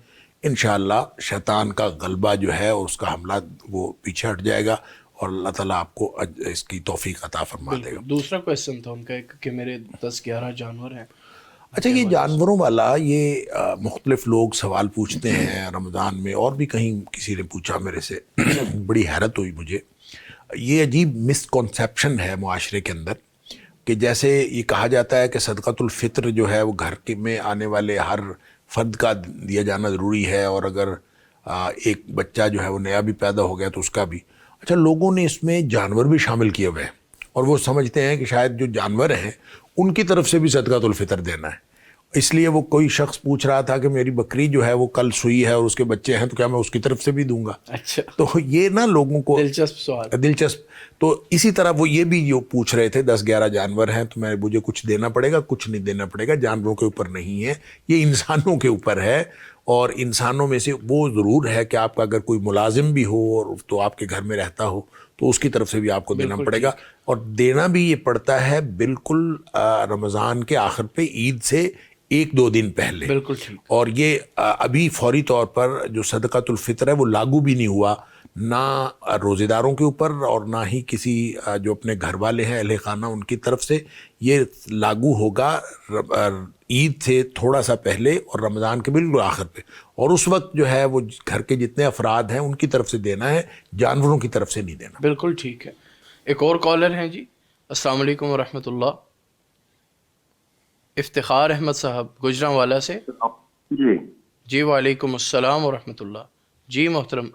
انشاءاللہ شیطان کا غلبہ جو ہے اور اس کا حملہ وہ پیچھے ہٹ جائے گا اور اللہ تعالیٰ آپ کو اس کی توفیق عطا فرما دے گا۔ دوسرا کویسچن تھا ان کا کہ میرے 10-11 جانور ہیں۔ اچھا، یہ جانوروں والا یہ مختلف لوگ سوال پوچھتے ہیں رمضان میں، اور بھی کہیں کسی نے پوچھا میرے سے، بڑی حیرت ہوئی مجھے۔ یہ عجیب مسکنسیپشن ہے معاشرے کے اندر کہ جیسے یہ کہا جاتا ہے کہ صدقۃ الفطر جو ہے وہ گھر میں آنے والے ہر فرد کا دیا جانا ضروری ہے، اور اگر ایک بچہ جو ہے وہ نیا بھی پیدا ہو گیا تو اس کا بھی۔ اچھا، لوگوں نے اس میں جانور بھی شامل کیے ہوئے ہیں اور وہ سمجھتے ہیں کہ شاید جو جانور ہیں ان کی طرف سے بھی صدقۃ الفطر دینا ہے۔ اس لیے وہ کوئی شخص پوچھ رہا تھا کہ میری بکری جو ہے وہ کل سوئی ہے اور اس کے بچے ہیں، تو کیا میں اس کی طرف سے بھی دوں گا؟ اچھا، تو یہ نا لوگوں کو دلچسپ سوال، دلچسپ۔ تو اسی طرح وہ یہ بھی جو پوچھ رہے تھے 10-11 جانور ہیں تو مجھے کچھ دینا پڑے گا؟ کچھ نہیں دینا پڑے گا، جانوروں کے اوپر نہیں ہے، یہ انسانوں کے اوپر ہے۔ اور انسانوں میں سے وہ ضرور ہے کہ آپ کا اگر کوئی ملازم بھی ہو اور تو آپ کے گھر میں رہتا ہو تو اس کی طرف سے بھی آپ کو دینا پڑے گا، اور دینا بھی یہ پڑتا ہے بالکل رمضان کے آخر پہ، عید سے 1-2 دن پہلے۔ بالکل ٹھیک۔ اور یہ ابھی فوری طور پر جو صدقۃ الفطر ہے وہ لاگو بھی نہیں ہوا، نہ روزے داروں کے اوپر اور نہ ہی کسی جو اپنے گھر والے ہیں اہل خانہ ان کی طرف سے۔ یہ لاگو ہوگا عید سے تھوڑا سا پہلے اور رمضان کے بالکل آخر پہ، اور اس وقت جو ہے وہ گھر کے جتنے افراد ہیں ان کی طرف سے دینا ہے، جانوروں کی طرف سے نہیں دینا۔ بالکل ٹھیک ہے۔ ایک اور کالر ہیں جی، السلام علیکم ورحمۃ اللہ۔ افتخار احمد صاحب گجرانوالا سے۔ جی وعلیکم السلام ورحمۃ اللہ۔ جی محترم۔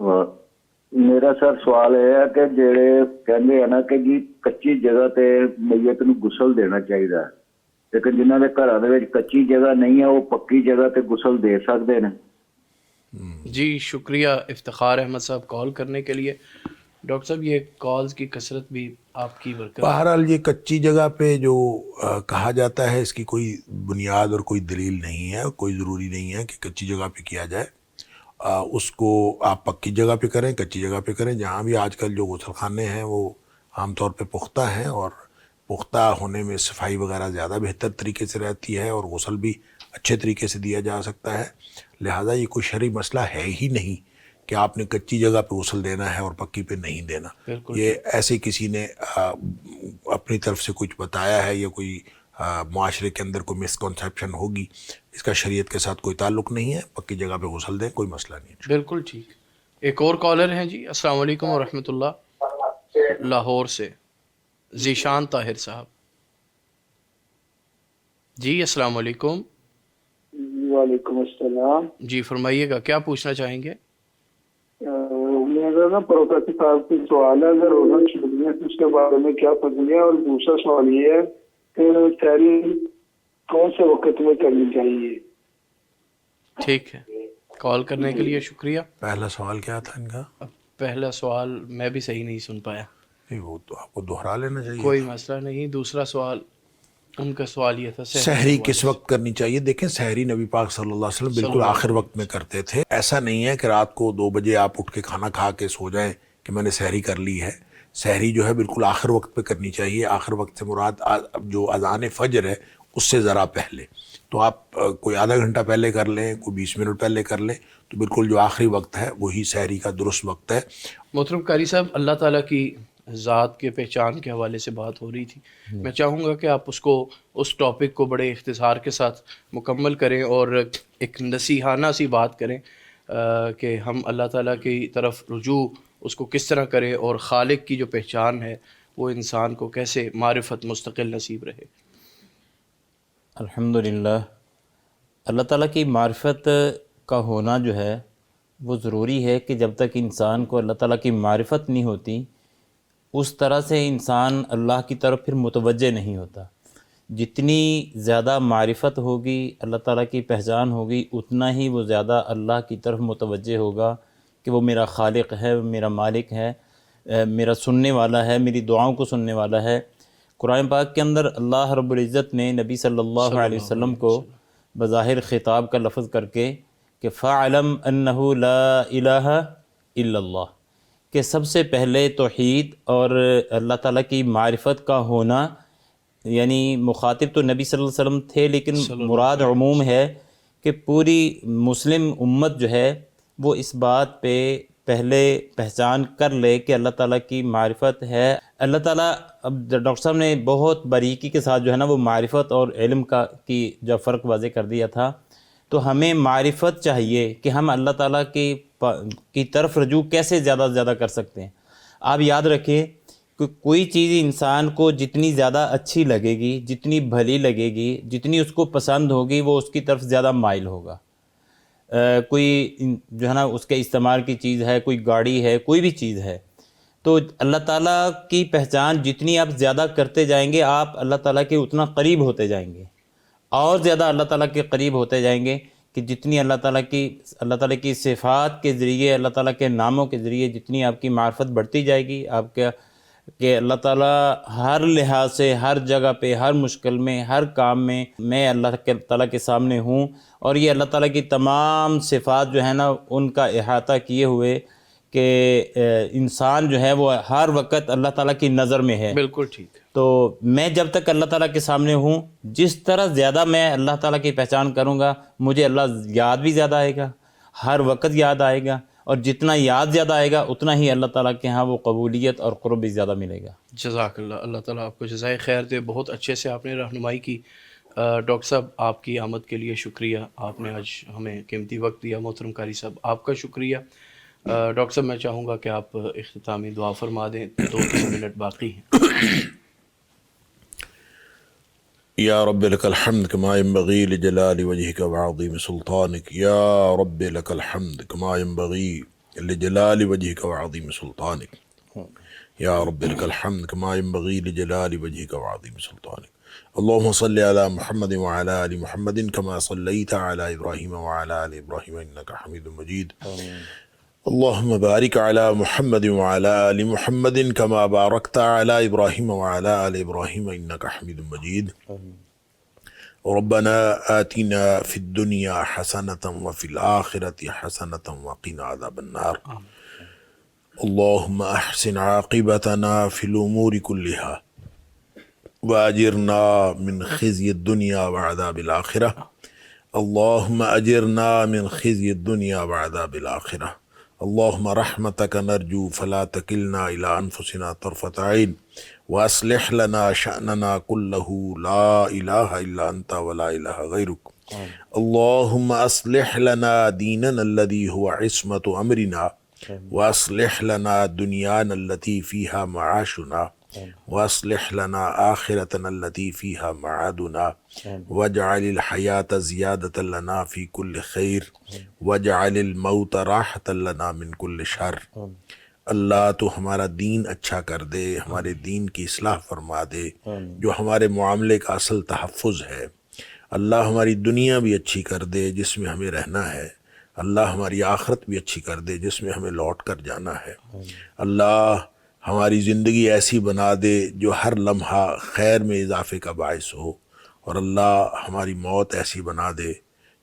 میرا سر سوال یہ ہے کہ جڑے کہندے ہیں نا کہ جی کچی جگہ تے میت نو غسل دینا چاہیے، لیکن جنہاں دے گھراں دے وچ کچی جگہ نہیں ہے وہ پکی جگہ تے غسل دے سکدے نے؟ جی شکریہ افتخار احمد صاحب کال کرنے کے لیے۔ ڈاکٹر صاحب یہ کالز کی کثرت بھی آپ کی برکت۔ بہرحال یہ کچی جگہ پہ جو کہا جاتا ہے اس کی کوئی بنیاد اور کوئی دلیل نہیں ہے، کوئی ضروری نہیں ہے کہ کچی جگہ پہ کیا جائے۔ اس کو آپ پکی جگہ پہ کریں، کچی جگہ پہ کریں۔ جہاں بھی آج کل جو غسل خانے ہیں وہ عام طور پہ پختہ ہیں، اور پختہ ہونے میں صفائی وغیرہ زیادہ بہتر طریقے سے رہتی ہے اور غسل بھی اچھے طریقے سے دیا جا سکتا ہے۔ لہٰذا یہ کوئی شرعی مسئلہ ہے ہی نہیں کہ آپ نے کچی جگہ پہ غسل دینا ہے اور پکی پہ نہیں دینا۔ یہ ایسے کسی نے اپنی طرف سے کچھ بتایا ہے یا کوئی معاشرے کے اندر کوئی مسکنسیپشن ہوگی، اس کا شریعت کے ساتھ کوئی تعلق نہیں ہے۔ پکی جگہ پہ غسل دیں، کوئی مسئلہ نہیں ہے۔ بالکل ٹھیک۔ ایک اور کالر ہیں جی، السلام علیکم ورحمۃ اللہ، لاہور سے ذیشان طاہر صاحب۔ جی السلام علیکم۔ وعلیکم السلام۔ جی فرمائیے گا، کیا پوچھنا چاہیں گے؟ میرا نا پروفیسر صاحب سے سوال ہے، اگر روزہ چھوڑنے سے اس کے بارے میں کیا فضیلت ہے، اور دوسرا سوال یہ ہے کہ سحری کون سے وقت میں کرنی چاہیے؟ ٹھیک ہے، کال کرنے کے لیے شکریہ۔ پہلا سوال کیا تھا ان کا؟ پہلا سوال میں بھی صحیح نہیں سن پایا۔ نہیں، وہ تو آپ کو دوہرا لینا چاہیے۔ کوئی مسئلہ نہیں۔ دوسرا سوال ان کا سوال یہ تھا سحری کس وقت کرنی چاہیے؟ دیکھیں سحری نبی پاک صلی اللہ علیہ وسلم بالکل آخر وقت میں کرتے تھے۔ ایسا نہیں ہے کہ رات کو 2 بجے آپ اٹھ کے کھانا کھا کے سو جائیں کہ میں نے سحری کر لی ہے۔ سحری جو ہے بالکل آخر وقت پہ کرنی چاہیے۔ آخر وقت سے مراد جو اذان فجر ہے اس سے ذرا پہلے. تو آپ کوئی آدھا گھنٹہ پہلے کر لیں, کوئی 20 منٹ پہلے کر لیں, تو بالکل جو آخری وقت ہے وہی سحری کا درست وقت ہے. محترم قاری صاحب, اللہ تعالیٰ کی ذات کے پہچان کے حوالے سے بات ہو رہی تھی. میں چاہوں گا کہ آپ اس ٹاپک کو بڑے اختصار کے ساتھ مکمل کریں اور ایک نصیحانہ سی بات کریں کہ ہم اللہ تعالیٰ کی طرف رجوع اس کو کس طرح کریں اور خالق کی جو پہچان ہے وہ انسان کو کیسے معرفت مستقل نصیب رہے. الحمدللہ, اللہ تعالیٰ کی معرفت کا ہونا جو ہے وہ ضروری ہے کہ جب تک انسان کو اللہ تعالیٰ کی معرفت نہیں ہوتی اس طرح سے انسان اللہ کی طرف پھر متوجہ نہیں ہوتا. جتنی زیادہ معرفت ہوگی, اللہ تعالیٰ کی پہچان ہوگی, اتنا ہی وہ زیادہ اللہ کی طرف متوجہ ہوگا کہ وہ میرا خالق ہے, میرا مالک ہے, میرا سننے والا ہے, میری دعاؤں کو سننے والا ہے. قرآن پاک کے اندر اللہ رب العزت نے نبی صلی اللہ علیہ وسلم کو بظاہر خطاب کا لفظ کر کے کہ فَاعْلَمْ أَنَّهُ لَا إِلَٰهَ إِلَّا اللَّهِ, کہ سب سے پہلے توحید اور اللہ تعالیٰ کی معرفت کا ہونا, یعنی مخاطب تو نبی صلی اللہ علیہ وسلم تھے لیکن مراد عموم ہے کہ پوری مسلم امت جو ہے وہ اس بات پہ پہلے پہچان کر لے کہ اللہ تعالیٰ کی معرفت ہے. اللہ تعالیٰ, اب ڈاکٹر صاحب نے بہت باریکی کے ساتھ جو ہے نا وہ معرفت اور علم کی جو فرق واضح کر دیا تھا. تو ہمیں معرفت چاہیے کہ ہم اللہ تعالیٰ کی طرف رجوع کیسے زیادہ سے زیادہ کر سکتے ہیں. آپ یاد رکھیں کہ کوئی چیز انسان کو جتنی زیادہ اچھی لگے گی, جتنی بھلی لگے گی, جتنی اس کو پسند ہوگی, وہ اس کی طرف زیادہ مائل ہوگا. کوئی جو ہے نا اس کے استعمال کی چیز ہے, کوئی گاڑی ہے, کوئی بھی چیز ہے, تو اللہ تعالیٰ کی پہچان جتنی آپ زیادہ کرتے جائیں گے آپ اللہ تعالیٰ کے اتنا قریب ہوتے جائیں گے, اور زیادہ اللہ تعالیٰ کے قریب ہوتے جائیں گے کہ جتنی اللہ تعالیٰ کی صفات کے ذریعے, اللہ تعالیٰ کے ناموں کے ذریعے جتنی آپ کی معرفت بڑھتی جائے گی, آپ کے کہ اللہ تعالیٰ ہر لحاظ سے, ہر جگہ پہ, ہر مشکل میں, ہر کام میں اللہ تعالیٰ کے سامنے ہوں, اور یہ اللہ تعالیٰ کی تمام صفات جو ہے نا ان کا احاطہ کیے ہوئے کہ انسان جو ہے وہ ہر وقت اللہ تعالیٰ کی نظر میں ہے. بالکل ٹھیک. تو میں جب تک اللہ تعالیٰ کے سامنے ہوں, جس طرح زیادہ میں اللہ تعالیٰ کی پہچان کروں گا مجھے اللہ یاد بھی زیادہ آئے گا, ہر وقت یاد آئے گا, اور جتنا یاد زیادہ آئے گا اتنا ہی اللہ تعالیٰ کے ہاں وہ قبولیت اور قرب بھی زیادہ ملے گا. جزاک اللہ, اللہ تعالیٰ آپ کو جزائے خیر دے. بہت اچھے سے آپ نے رہنمائی کی. ڈاکٹر صاحب آپ کی آمد کے لیے شکریہ, آپ نے آج ہمیں قیمتی وقت دیا. محترم قاری صاحب آپ کا شکریہ. ڈاکٹر صاحب میں چاہوں گا کہ آپ اختتامی دعا فرما دیں, 2-3 منٹ باقی ہیں. یا رب لک الحمد کما ینبغی لجلال وجہک وعظیم سلطانک. یا رب لک الحمد کما ینبغی لجلال وجہک وعظیم سلطانک. یا رب لک الحمد کما ینبغی لجلال وجہک وعظیم سلطانک. اللہم صلی علی محمد وعلی آل محمد کما صلیت علی ابراہیم وعلی آل ابراہیم انکا حمید مجید. اللہم بارک علی محمد وعلی آل محمد کما بارکت علی ابراہیم وعلی آل ابراہیم انکا حمید مجید. ربنا آتنا فی الدنیا حسنة وفی الآخرة حسنة وقنا عذاب النار. اللہم احسن عاقبتنا فی الامور کلها واجرنا من خزي الدنيا وعذاب الآخرة. اللهم أجرنا من خزي الدنيا وعذاب الآخرة. اللهم رحمتك نرجو فلا تكلنا إلى أنفسنا طرفة عين وأصلح لنا شأننا كله لا إله إلا أنت ولا إله غيرك. اللهم أصلح لنا ديننا الذي هو عصمة أمرنا وأصلح لنا دنيانا التي فيها معاشنا وأصلح لنا آخرتنا التي فيها معادنا واجعل الحياة زيادة لنا في كل خير واجعل الموت راحة لنا من كل شر. اللہ تو ہمارا دین اچھا کر دے, ہمارے دین کی اصلاح فرما دے جو ہمارے معاملے کا اصل تحفظ ہے. اللہ ہماری دنیا بھی اچھی کر دے جس میں ہمیں رہنا ہے. اللہ ہماری آخرت بھی اچھی کر دے جس میں ہمیں لوٹ کر جانا ہے. اللہ ہماری زندگی ایسی بنا دے جو ہر لمحہ خیر میں اضافے کا باعث ہو, اور اللہ ہماری موت ایسی بنا دے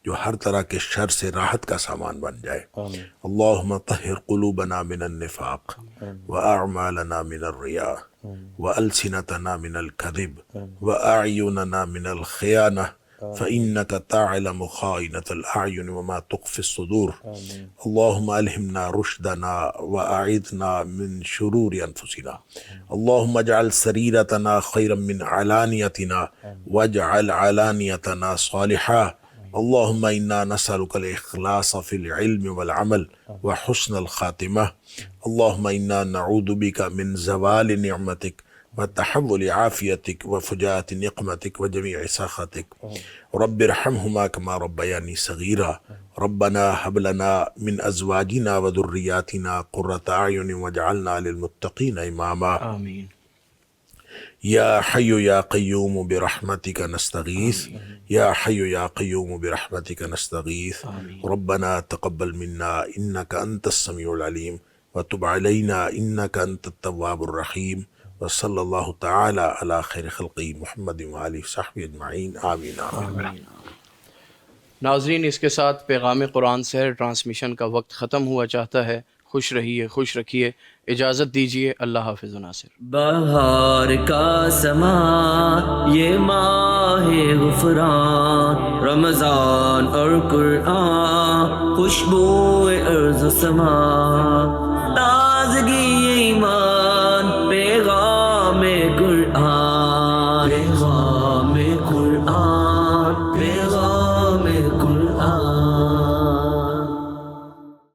جو ہر طرح کے شر سے راحت کا سامان بن جائے. اللہم طہر قلوبنا من النفاق واعمالنا من الرياء والسنتنا من الكذب واعیننا من الخیانہ فإنك تعلم خائنة الأعين وما تخفي الصدور. اللهم ألهمنا رشدنا وأعذنا من شرور أنفسنا. اللهم اجعل سريرتنا خيرا من علانيتنا واجعل علانيتنا صالحا. اللهم إنا نسألك الإخلاص في العلم والعمل وحسن الخاتمة. اللهم إنا نعوذ بك من زوال نعمتك وتحول عافيتك وفجاءة نقمتك وجميع سخطك. رب ارحمهما كما ربياني صغيرا. ربنا هب لنا من أزواجنا وذرياتنا قرة أعين واجعلنا للمتقين إماما. آمين. يا حي يا قيوم برحمتك نستغيث. يا حي يا قيوم برحمتك نستغيث. ربنا تقبل منا إنك أنت السميع العليم وتب علينا إنك أنت التواب الرحيم. وصلی اللہ تعالی علی خیر خلقی محمد وآلہ وصحبہ اجمعین. آمین آمین. ناظرین، اس کے ساتھ پیغام قرآن سحر ٹرانسمیشن کا وقت ختم ہوا چاہتا ہے. خوش رہیے، خوش رکھیے، اجازت دیجیے. اللہ حافظ. ناصر. بہار کا سما یہ ماہ غفران، رمضان اور قرآن خوشبو ارض و سما، تازگی ایمان پیغام قرآن، پیغام قرآن، پیغام قرآن.